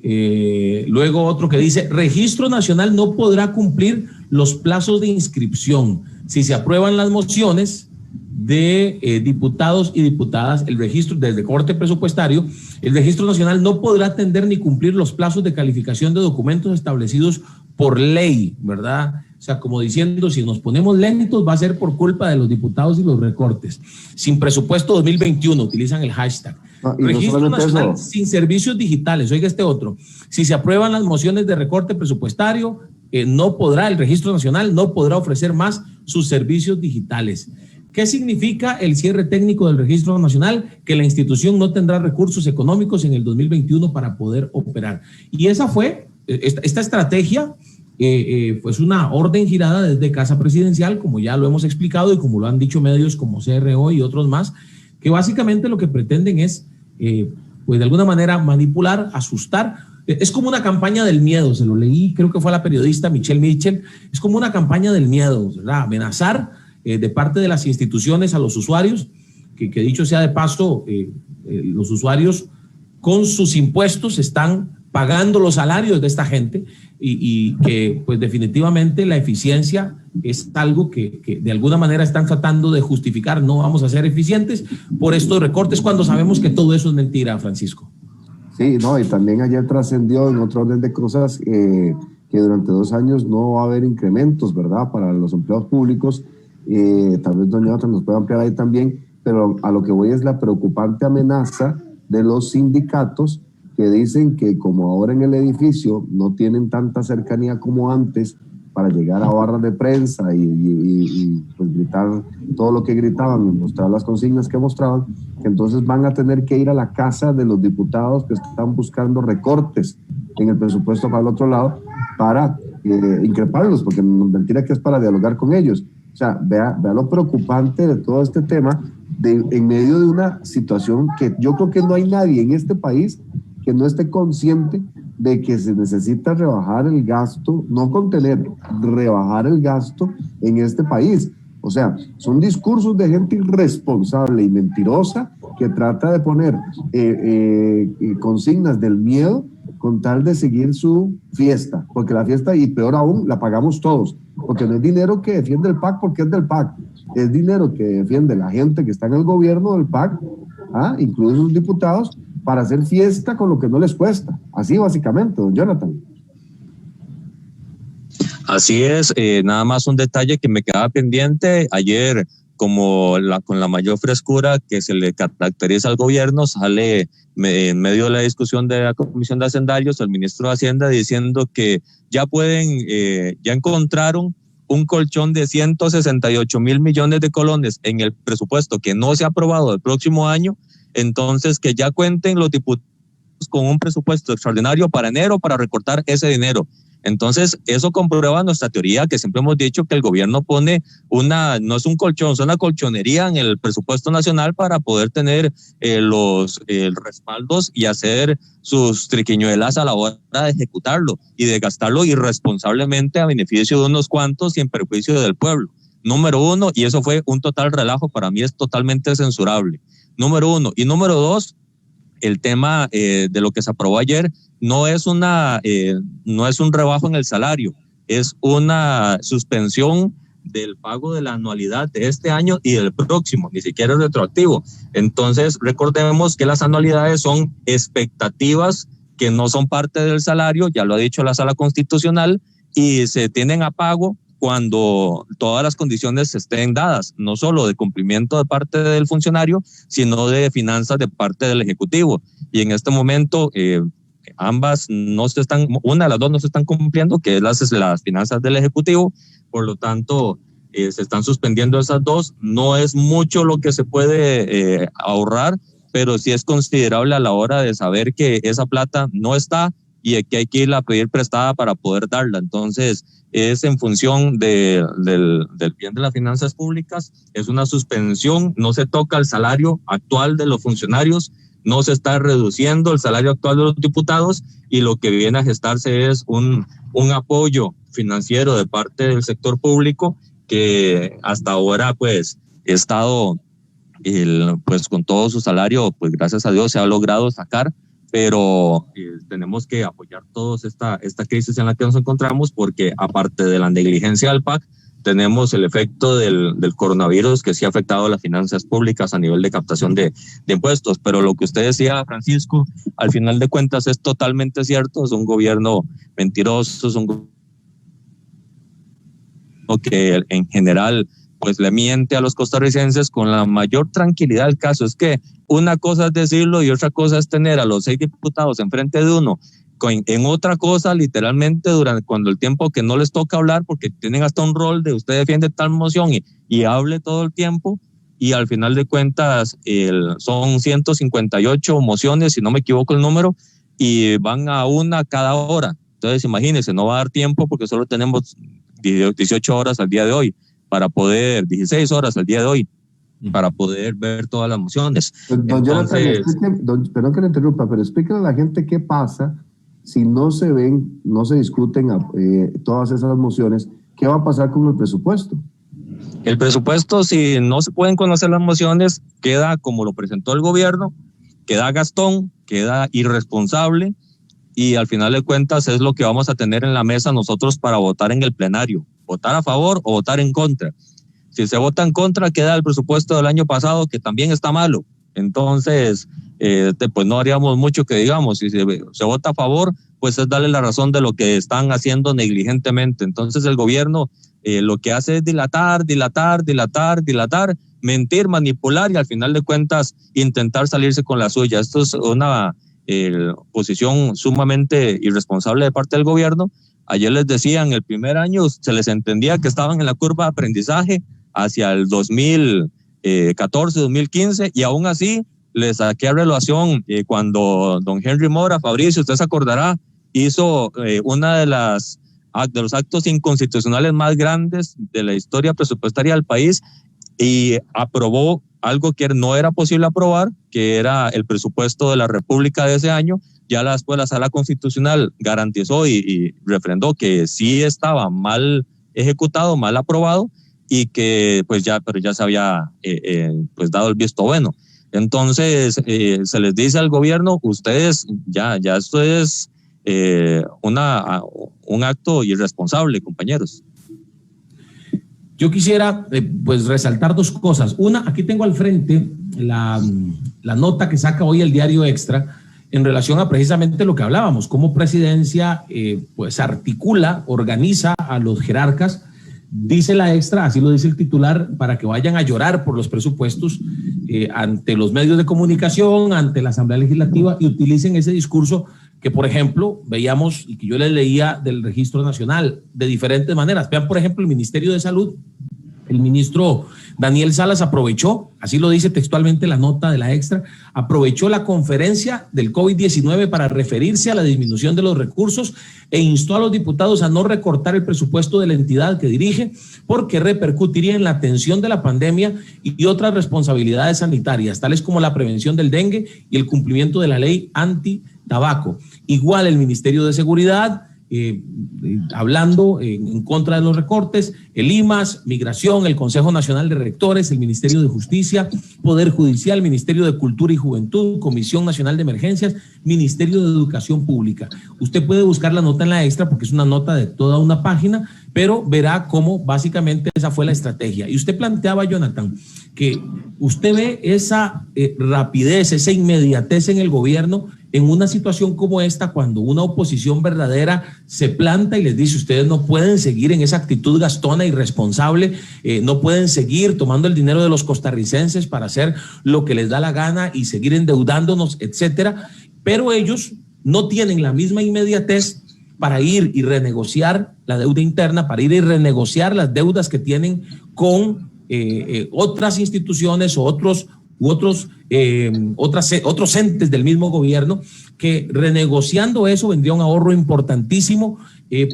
luego otro que dice, Registro Nacional no podrá cumplir los plazos de inscripción. Si se aprueban las mociones de diputados y diputadas, el registro del recorte presupuestario, el Registro Nacional no podrá atender ni cumplir los plazos de calificación de documentos establecidos por ley, ¿verdad? O sea, como diciendo, si nos ponemos lentos va a ser por culpa de los diputados y los recortes. Sin presupuesto 2021, utilizan el hashtag. Registro Nacional sin servicios digitales. Oiga este otro. Si se aprueban las mociones de recorte presupuestario, el Registro Nacional no podrá ofrecer más sus servicios digitales. ¿Qué significa el cierre técnico del Registro Nacional? Que la institución no tendrá recursos económicos en el 2021 para poder operar. Y esa fue, esta estrategia, pues una orden girada desde Casa Presidencial, como ya lo hemos explicado y como lo han dicho medios como CRO y otros más, que básicamente lo que pretenden es, pues de alguna manera manipular, asustar. Es como una campaña del miedo, se lo leí, creo que fue a la periodista Michelle Mitchell, es como una campaña del miedo, ¿verdad? Amenazar de parte de las instituciones a los usuarios, que dicho sea de paso, los usuarios con sus impuestos están pagando los salarios de esta gente y que pues definitivamente la eficiencia es algo que de alguna manera están tratando de justificar. No vamos a ser eficientes por estos recortes cuando sabemos que todo eso es mentira, Francisco. Sí, no, y también ayer trascendió en otro orden de cosas que durante 2 años no va a haber incrementos, ¿verdad?, para los empleados públicos. Tal vez doña Otra nos pueda ampliar ahí también. pero a lo que voy es la preocupante amenaza de los sindicatos que dicen que como ahora en el edificio no tienen tanta cercanía como antes para llegar a barras de prensa y pues gritar todo lo que gritaban y mostrar las consignas que mostraban, que entonces van a tener que ir a la casa de los diputados que están buscando recortes en el presupuesto para el otro lado para increparlos, porque mentira que es para dialogar con ellos. O sea, vea lo preocupante de todo este tema en medio de una situación que yo creo que no hay nadie en este país que no esté consciente de que se necesita rebajar el gasto, no contenerlo, rebajar el gasto en este país. O sea, son discursos de gente irresponsable y mentirosa que trata de poner consignas del miedo con tal de seguir su fiesta, porque la fiesta, y peor aún, la pagamos todos, porque no es dinero que defiende el PAC porque es del PAC, es dinero que defiende la gente que está en el gobierno del PAC, incluidos sus diputados, para hacer fiesta con lo que no les cuesta. Así básicamente, don Jonathan. Así es, nada más un detalle que me quedaba pendiente. Ayer, como con la mayor frescura que se le caracteriza al gobierno, sale en medio de la discusión de la Comisión de Hacendarios el ministro de Hacienda diciendo que ya encontraron un colchón de 168 mil millones de colones en el presupuesto que no se ha aprobado el próximo año. Entonces, que ya cuenten los diputados con un presupuesto extraordinario para enero para recortar ese dinero. Entonces, eso comprueba nuestra teoría que siempre hemos dicho que el gobierno pone no es un colchón, es una colchonería en el presupuesto nacional para poder tener los respaldos y hacer sus triquiñuelas a la hora de ejecutarlo y de gastarlo irresponsablemente a beneficio de unos cuantos y en perjuicio del pueblo. Número uno, y eso fue un total relajo, para mí es totalmente censurable. Número uno. Y número dos, el tema de lo que se aprobó ayer no es un rebajo en el salario, es una suspensión del pago de la anualidad de este año y del próximo, ni siquiera es retroactivo. Entonces, recordemos que las anualidades son expectativas que no son parte del salario, ya lo ha dicho la Sala Constitucional, y se tienen a pago cuando todas las condiciones estén dadas, no solo de cumplimiento de parte del funcionario, sino de finanzas de parte del Ejecutivo. Y en este momento, una de las dos no se están cumpliendo, que es las finanzas del Ejecutivo. Por lo tanto, se están suspendiendo esas dos. No es mucho lo que se puede ahorrar, pero sí es considerable a la hora de saber que esa plata no está y que hay que irla a pedir prestada para poder darla. Entonces, es en función del bien de las finanzas públicas, es una suspensión, no se toca el salario actual de los funcionarios, no se está reduciendo el salario actual de los diputados, y lo que viene a gestarse es un apoyo financiero de parte del sector público que hasta ahora pues he estado pues con todo su salario, pues gracias a Dios se ha logrado sacar, pero tenemos que apoyar todos esta crisis en la que nos encontramos, porque aparte de la negligencia del PAC, tenemos el efecto del coronavirus que sí ha afectado a las finanzas públicas a nivel de captación de impuestos. Pero lo que usted decía, Francisco, al final de cuentas es totalmente cierto, es un gobierno mentiroso, es un gobierno que en general pues le miente a los costarricenses con la mayor tranquilidad. El caso es que una cosa es decirlo y otra cosa es tener a los 6 diputados enfrente de uno en otra cosa, literalmente cuando el tiempo que no les toca hablar, porque tienen hasta un rol de usted defiende tal moción y hable todo el tiempo, y al final de cuentas son 158 mociones, si no me equivoco el número, y van a una cada hora. Entonces imagínense, no va a dar tiempo porque solo tenemos 18 horas al día de hoy para poder, 16 horas al día de hoy para poder ver todas las mociones. Don Jonathan, perdón que le interrumpa, pero explíquenle a la gente qué pasa si no se ven, no se discuten todas esas mociones. ¿Qué va a pasar con el presupuesto? El presupuesto, si no se pueden conocer las mociones, queda como lo presentó el gobierno, queda gastón, queda irresponsable, y al final de cuentas es lo que vamos a tener en la mesa nosotros para votar en el plenario, votar a favor o votar en contra. Si se vota en contra, queda el presupuesto del año pasado, que también está malo. Entonces, pues no haríamos mucho que digamos. Si se vota a favor, pues es darle la razón de lo que están haciendo negligentemente. Entonces el gobierno lo que hace es dilatar, mentir, manipular y al final de cuentas intentar salirse con la suya. Esto es una posición sumamente irresponsable de parte del gobierno. Ayer les decía, en el primer año se les entendía que estaban en la curva de aprendizaje hacia el 2014, 2015, y aún así les saqué a relación cuando don Henry Mora, Fabricio, usted se acordará, hizo una de los actos inconstitucionales más grandes de la historia presupuestaria del país y aprobó algo que no era posible aprobar, que era el presupuesto de la República de ese año. Ya después la Sala Constitucional garantizó y refrendó que sí estaba mal ejecutado, mal aprobado, y que pues ya se había pues dado el visto bueno. Entonces se les dice al gobierno, ustedes ya esto es un acto irresponsable, compañeros. Yo quisiera pues resaltar dos cosas. Una, aquí tengo al frente la nota que saca hoy el diario Extra en relación a precisamente lo que hablábamos, cómo Presidencia pues articula, organiza a los jerarcas. Dice la Extra, así lo dice el titular, para que vayan a llorar por los presupuestos ante los medios de comunicación, ante la Asamblea Legislativa, y utilicen ese discurso que, por ejemplo, veíamos y que yo les leía del Registro Nacional de diferentes maneras. Vean, por ejemplo, el Ministerio de Salud. El ministro Daniel Salas aprovechó, así lo dice textualmente la nota de la Extra, aprovechó la conferencia del COVID-19 para referirse a la disminución de los recursos e instó a los diputados a no recortar el presupuesto de la entidad que dirige porque repercutiría en la atención de la pandemia y otras responsabilidades sanitarias, tales como la prevención del dengue y el cumplimiento de la ley anti-tabaco. Igual el Ministerio de Seguridad, hablando en contra de los recortes, el IMAS, Migración, el Consejo Nacional de Rectores, el Ministerio de Justicia, Poder Judicial, Ministerio de Cultura y Juventud, Comisión Nacional de Emergencias, Ministerio de Educación Pública. Usted puede buscar la nota en la Extra porque es una nota de toda una página, pero verá cómo básicamente esa fue la estrategia. Y usted planteaba, Jonathan, que usted ve esa rapidez, esa inmediatez en el gobierno en una situación como esta, cuando una oposición verdadera se planta y les dice, ustedes no pueden seguir en esa actitud gastona, irresponsable, no pueden seguir tomando el dinero de los costarricenses para hacer lo que les da la gana y seguir endeudándonos, etcétera. Pero ellos no tienen la misma inmediatez para ir y renegociar la deuda interna, para ir y renegociar las deudas que tienen con otras instituciones o otros entes del mismo gobierno, que renegociando eso vendría un ahorro importantísimo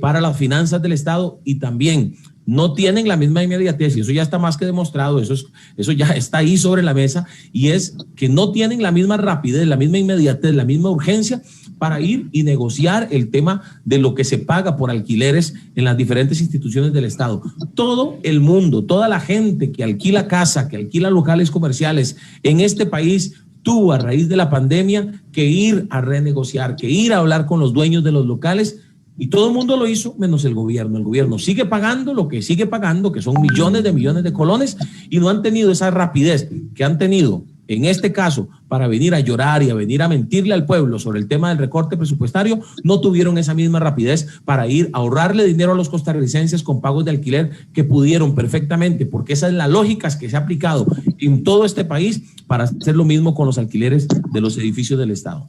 para las finanzas del Estado, y también no tienen la misma inmediatez, y eso ya está más que demostrado, eso ya está ahí sobre la mesa, y es que no tienen la misma rapidez, la misma inmediatez, la misma urgencia para ir y negociar el tema de lo que se paga por alquileres en las diferentes instituciones del Estado. Todo el mundo, toda la gente que alquila casa, que alquila locales comerciales en este país, tuvo a raíz de la pandemia que ir a renegociar, que ir a hablar con los dueños de los locales, y todo el mundo lo hizo menos el gobierno. El gobierno sigue pagando lo que sigue pagando, que son millones de colones, y no han tenido esa rapidez que han tenido en este caso para venir a llorar y a venir a mentirle al pueblo sobre el tema del recorte presupuestario. No tuvieron esa misma rapidez para ir a ahorrarle dinero a los costarricenses con pagos de alquiler, que pudieron perfectamente, porque esa es la lógica que se ha aplicado en todo este país para hacer lo mismo con los alquileres de los edificios del Estado.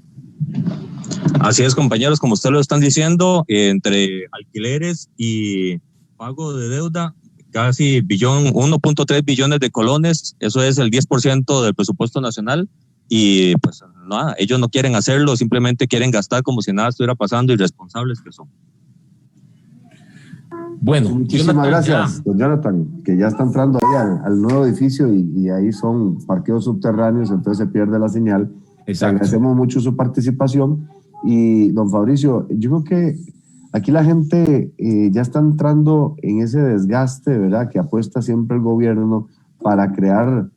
Así es, compañeros, como ustedes lo están diciendo, entre alquileres y pago de deuda, casi 1.3 billones de colones, eso es el 10% del presupuesto nacional, y pues nada, ellos no quieren hacerlo, simplemente quieren gastar como si nada estuviera pasando, irresponsables que son. Bueno, muchísimas gracias, don Jonathan, que ya está entrando ahí al nuevo edificio y ahí son parqueos subterráneos, entonces se pierde la señal. Exacto. Agradecemos mucho su participación. Y don Fabricio, yo creo que aquí la gente ya está entrando en ese desgaste, ¿verdad?, que apuesta siempre el gobierno para crear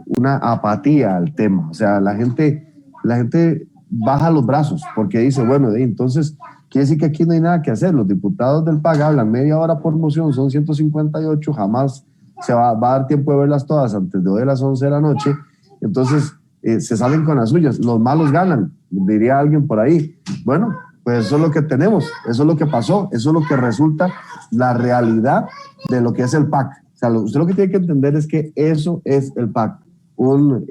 una apatía al tema. O sea, la gente baja los brazos porque dice, bueno, entonces quiere decir que aquí no hay nada que hacer. Los diputados del PAG hablan media hora por moción, son 158, jamás se va a dar tiempo de verlas todas antes de hoy a las 11 de la noche. Entonces se salen con las suyas, los malos ganan, diría alguien por ahí. Bueno, pues eso es lo que tenemos, eso es lo que pasó, eso es lo que resulta la realidad de lo que es el PAC. O sea, usted lo que tiene que entender es que eso es el PAC, un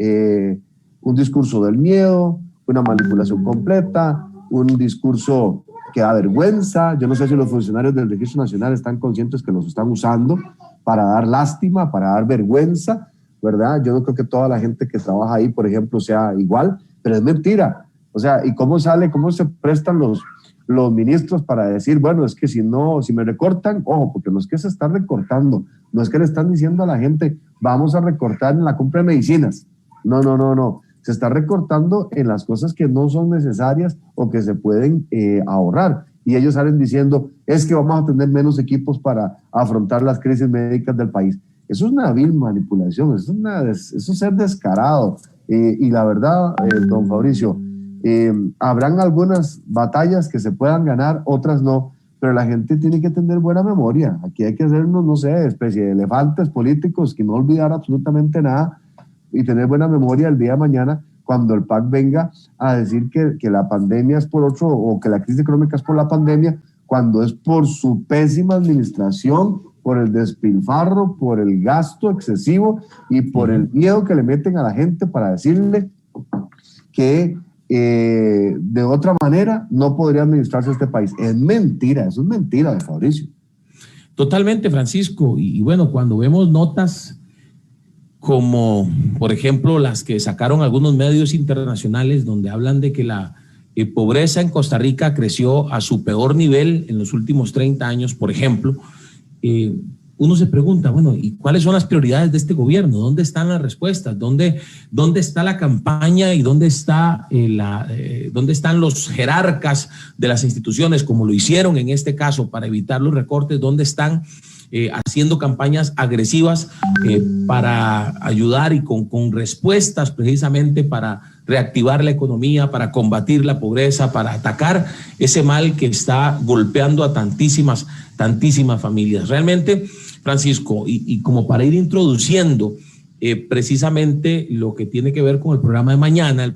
discurso del miedo, una manipulación completa, un discurso que da vergüenza. Yo no sé si los funcionarios del Registro Nacional están conscientes que los están usando para dar lástima, para dar vergüenza, ¿verdad? Yo no creo que toda la gente que trabaja ahí, por ejemplo, sea igual, pero es mentira. O sea, ¿y cómo se prestan los ministros para decir, bueno, es que si me recortan, ojo, porque no es que se está recortando, no es que le están diciendo a la gente, vamos a recortar en la compra de medicinas. No. Se está recortando en las cosas que no son necesarias o que se pueden ahorrar. Y ellos salen diciendo, es que vamos a tener menos equipos para afrontar las crisis médicas del país. Eso es una vil manipulación, eso es ser descarado. Y la verdad, don Fabricio, habrán algunas batallas que se puedan ganar, otras no, pero la gente tiene que tener buena memoria. Aquí hay que hacernos, no sé, especie de elefantes políticos, que no olvidar absolutamente nada y tener buena memoria el día de mañana cuando el PAC venga a decir que la pandemia es por otro, o que la crisis económica es por la pandemia, cuando es por su pésima administración, por el despilfarro, por el gasto excesivo y por el miedo que le meten a la gente para decirle que de otra manera no podría administrarse este país. Es mentira, eso es mentira de Fabricio. Totalmente, Francisco. Y bueno, cuando vemos notas como, por ejemplo, las que sacaron algunos medios internacionales donde hablan de que la pobreza en Costa Rica creció a su peor nivel en los últimos 30 años, por ejemplo, uno se pregunta, bueno, ¿y cuáles son las prioridades de este gobierno? ¿Dónde están las respuestas? ¿Dónde está la campaña y dónde están los jerarcas de las instituciones, como lo hicieron en este caso para evitar los recortes? ¿Dónde están haciendo campañas agresivas para ayudar y con respuestas precisamente para reactivar la economía, para combatir la pobreza, para atacar ese mal que está golpeando a tantísimas familias? Realmente, Francisco, y como para ir introduciendo precisamente lo que tiene que ver con el programa de mañana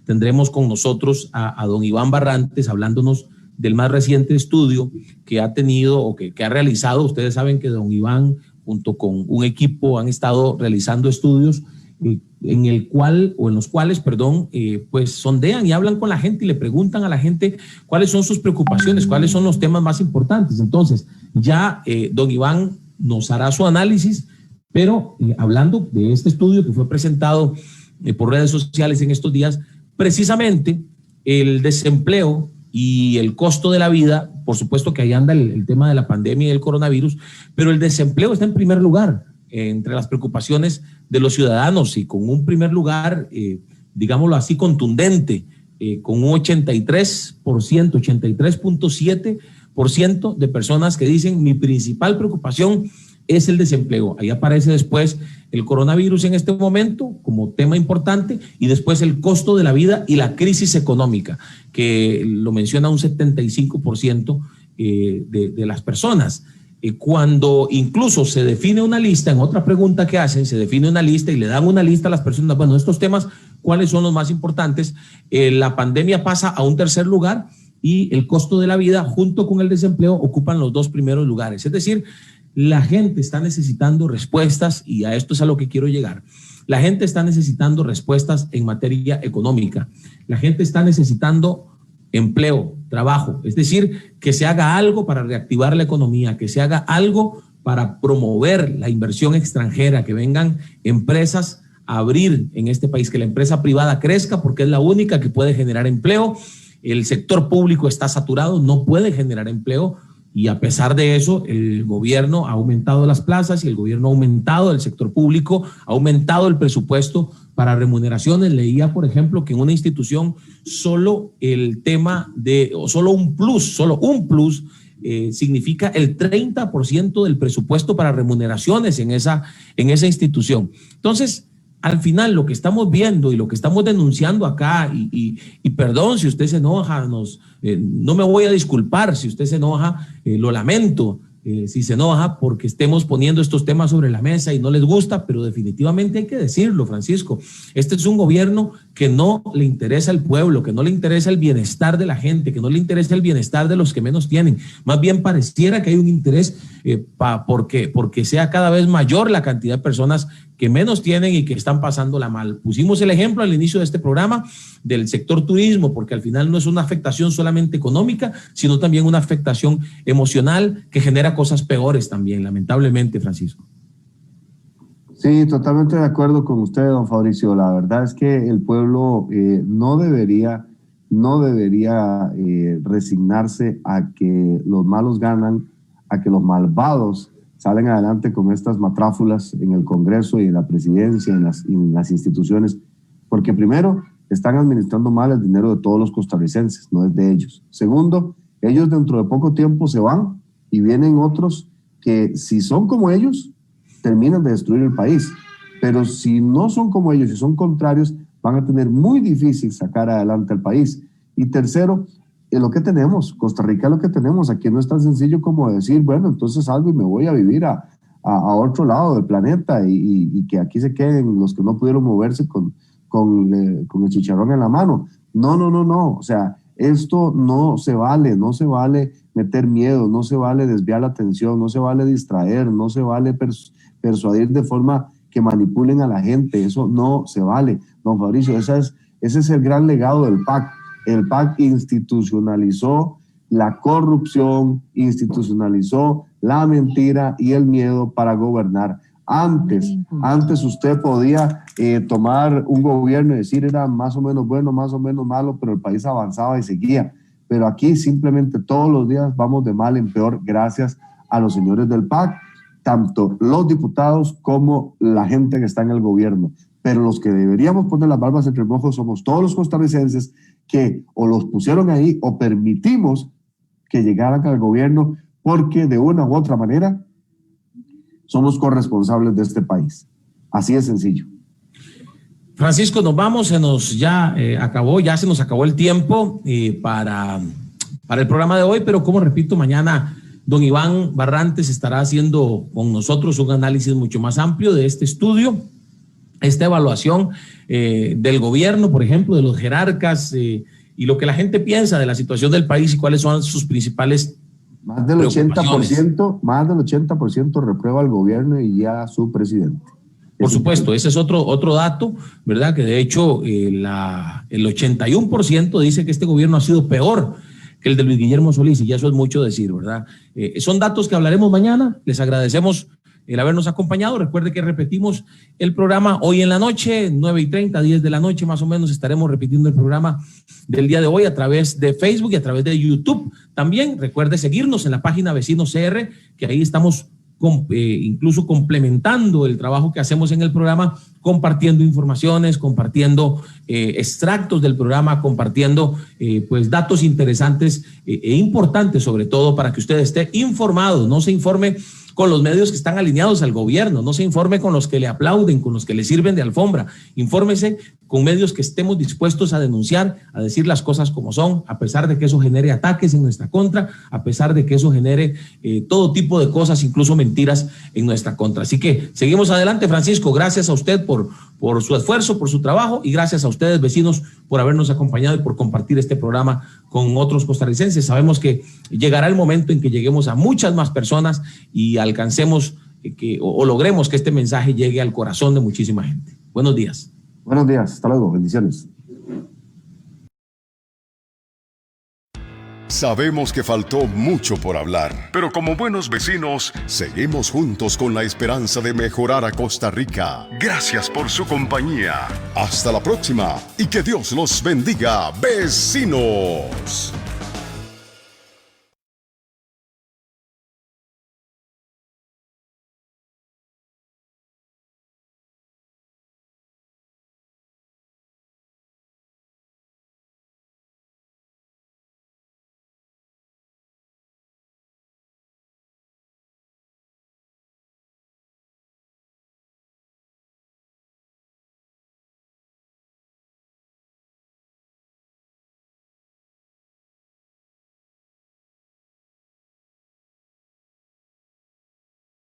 tendremos con nosotros a don Iván Barrantes hablándonos del más reciente estudio que ha tenido o que ha realizado. Ustedes saben que don Iván, junto con un equipo, han estado realizando estudios en los cuales, pues sondean y hablan con la gente y le preguntan a la gente cuáles son sus preocupaciones, cuáles son los temas más importantes. Entonces, ya don Iván nos hará su análisis, pero hablando de este estudio que fue presentado por redes sociales en estos días, precisamente el desempleo y el costo de la vida, por supuesto que ahí anda el tema de la pandemia y del coronavirus, pero el desempleo está en primer lugar entre las preocupaciones de los ciudadanos, y con un primer lugar, digámoslo así, contundente, con un 83.7% de personas que dicen mi principal preocupación es el desempleo. Ahí aparece después el coronavirus en este momento como tema importante, y después el costo de la vida y la crisis económica, que lo menciona un 75% de las personas. Cuando incluso se define una lista, en otra pregunta que hacen, se define una lista y le dan una lista a las personas, bueno, estos temas, ¿cuáles son los más importantes? La pandemia pasa a un tercer lugar y el costo de la vida junto con el desempleo ocupan los dos primeros lugares. Es decir, la gente está necesitando respuestas, y a esto es a lo que quiero llegar. La gente está necesitando respuestas en materia económica. La gente está necesitando empleo, trabajo, es decir, que se haga algo para reactivar la economía, que se haga algo para promover la inversión extranjera, que vengan empresas a abrir en este país, que la empresa privada crezca porque es la única que puede generar empleo. El sector público está saturado, no puede generar empleo, y a pesar de eso, el gobierno ha aumentado las plazas y el gobierno ha aumentado el sector público, ha aumentado el presupuesto para remuneraciones. Leía, por ejemplo, que en una institución solo un plus significa el 30% del presupuesto para remuneraciones en esa institución. Entonces, al final, lo que estamos viendo y lo que estamos denunciando acá, y perdón si usted se enoja, no me voy a disculpar si usted se enoja, lo lamento si se enoja porque estemos poniendo estos temas sobre la mesa y no les gusta, pero definitivamente hay que decirlo, Francisco. Este es un gobierno que no le interesa el pueblo, que no le interesa el bienestar de la gente, que no le interesa el bienestar de los que menos tienen. Más bien pareciera que hay un interés porque sea cada vez mayor la cantidad de personas que menos tienen y que están pasándola mal. Pusimos el ejemplo al inicio de este programa del sector turismo, porque al final no es una afectación solamente económica, sino también una afectación emocional que genera cosas peores también, lamentablemente, Francisco. Sí, totalmente de acuerdo con usted, don Fabricio. La verdad es que el pueblo no debería resignarse a que los malos ganan, a que los malvados salen adelante con estas matráfulas en el Congreso y en la presidencia, en las instituciones, porque primero están administrando mal el dinero de todos los costarricenses, no es de ellos. Segundo, ellos dentro de poco tiempo se van y vienen otros que, si son como ellos, terminan de destruir el país, pero si no son como ellos, si son contrarios, van a tener muy difícil sacar adelante al país. Y tercero, lo que tenemos, Costa Rica es lo que tenemos, aquí no es tan sencillo como decir, bueno, entonces salgo y me voy a vivir a otro lado del planeta y que aquí se queden los que no pudieron moverse con el chicharrón en la mano. No, o sea, esto no se vale meter miedo, no se vale desviar la atención, no se vale distraer, no se vale persuadir de forma que manipulen a la gente, eso no se vale, don Fabricio. Ese es el gran legado del PAC. El PAC institucionalizó la corrupción, institucionalizó la mentira y el miedo para gobernar. Antes usted podía tomar un gobierno y decir era más o menos bueno, más o menos malo, pero el país avanzaba y seguía. Pero aquí simplemente todos los días vamos de mal en peor gracias a los señores del PAC, tanto los diputados como la gente que está en el gobierno. Pero los que deberíamos poner las barbas entre ojos somos todos los costarricenses que o los pusieron ahí o permitimos que llegaran al gobierno porque de una u otra manera somos corresponsables de este país. Así de sencillo. Francisco, nos vamos, se nos acabó el tiempo para el programa de hoy, pero como repito, mañana don Iván Barrantes estará haciendo con nosotros un análisis mucho más amplio de este estudio, esta evaluación del gobierno, por ejemplo, de los jerarcas y lo que la gente piensa de la situación del país y cuáles son sus principales más del 80% reprueba al gobierno y ya a su presidente. Por supuesto, ese es otro dato, ¿verdad? Que de hecho el 81% dice que este gobierno ha sido peor que el de Luis Guillermo Solís, y eso es mucho decir, ¿verdad? Son datos que hablaremos mañana. Les agradecemos el habernos acompañado. Recuerde que repetimos el programa hoy en la noche, 9:30, 10 de la noche más o menos, estaremos repitiendo el programa del día de hoy a través de Facebook y a través de YouTube. También recuerde seguirnos en la página Vecinos CR, que ahí estamos incluso complementando el trabajo que hacemos en el programa, compartiendo informaciones, compartiendo extractos del programa, compartiendo pues datos interesantes e importantes, sobre todo para que usted esté informado, no se informe con los medios que están alineados al gobierno, no se informe con los que le aplauden, con los que le sirven de alfombra, infórmese con medios que estemos dispuestos a denunciar, a decir las cosas como son, a pesar de que eso genere ataques en nuestra contra, a pesar de que eso genere todo tipo de cosas, incluso mentiras en nuestra contra. Así que seguimos adelante, Francisco, gracias a usted por su esfuerzo, por su trabajo, y gracias a ustedes, vecinos, por habernos acompañado y por compartir este programa con otros costarricenses. Sabemos que llegará el momento en que lleguemos a muchas más personas y alcancemos o logremos que este mensaje llegue al corazón de muchísima gente. Buenos días. Buenos días, hasta luego, bendiciones. Sabemos que faltó mucho por hablar, pero como buenos vecinos, seguimos juntos con la esperanza de mejorar a Costa Rica. Gracias por su compañía. Hasta la próxima y que Dios los bendiga, vecinos.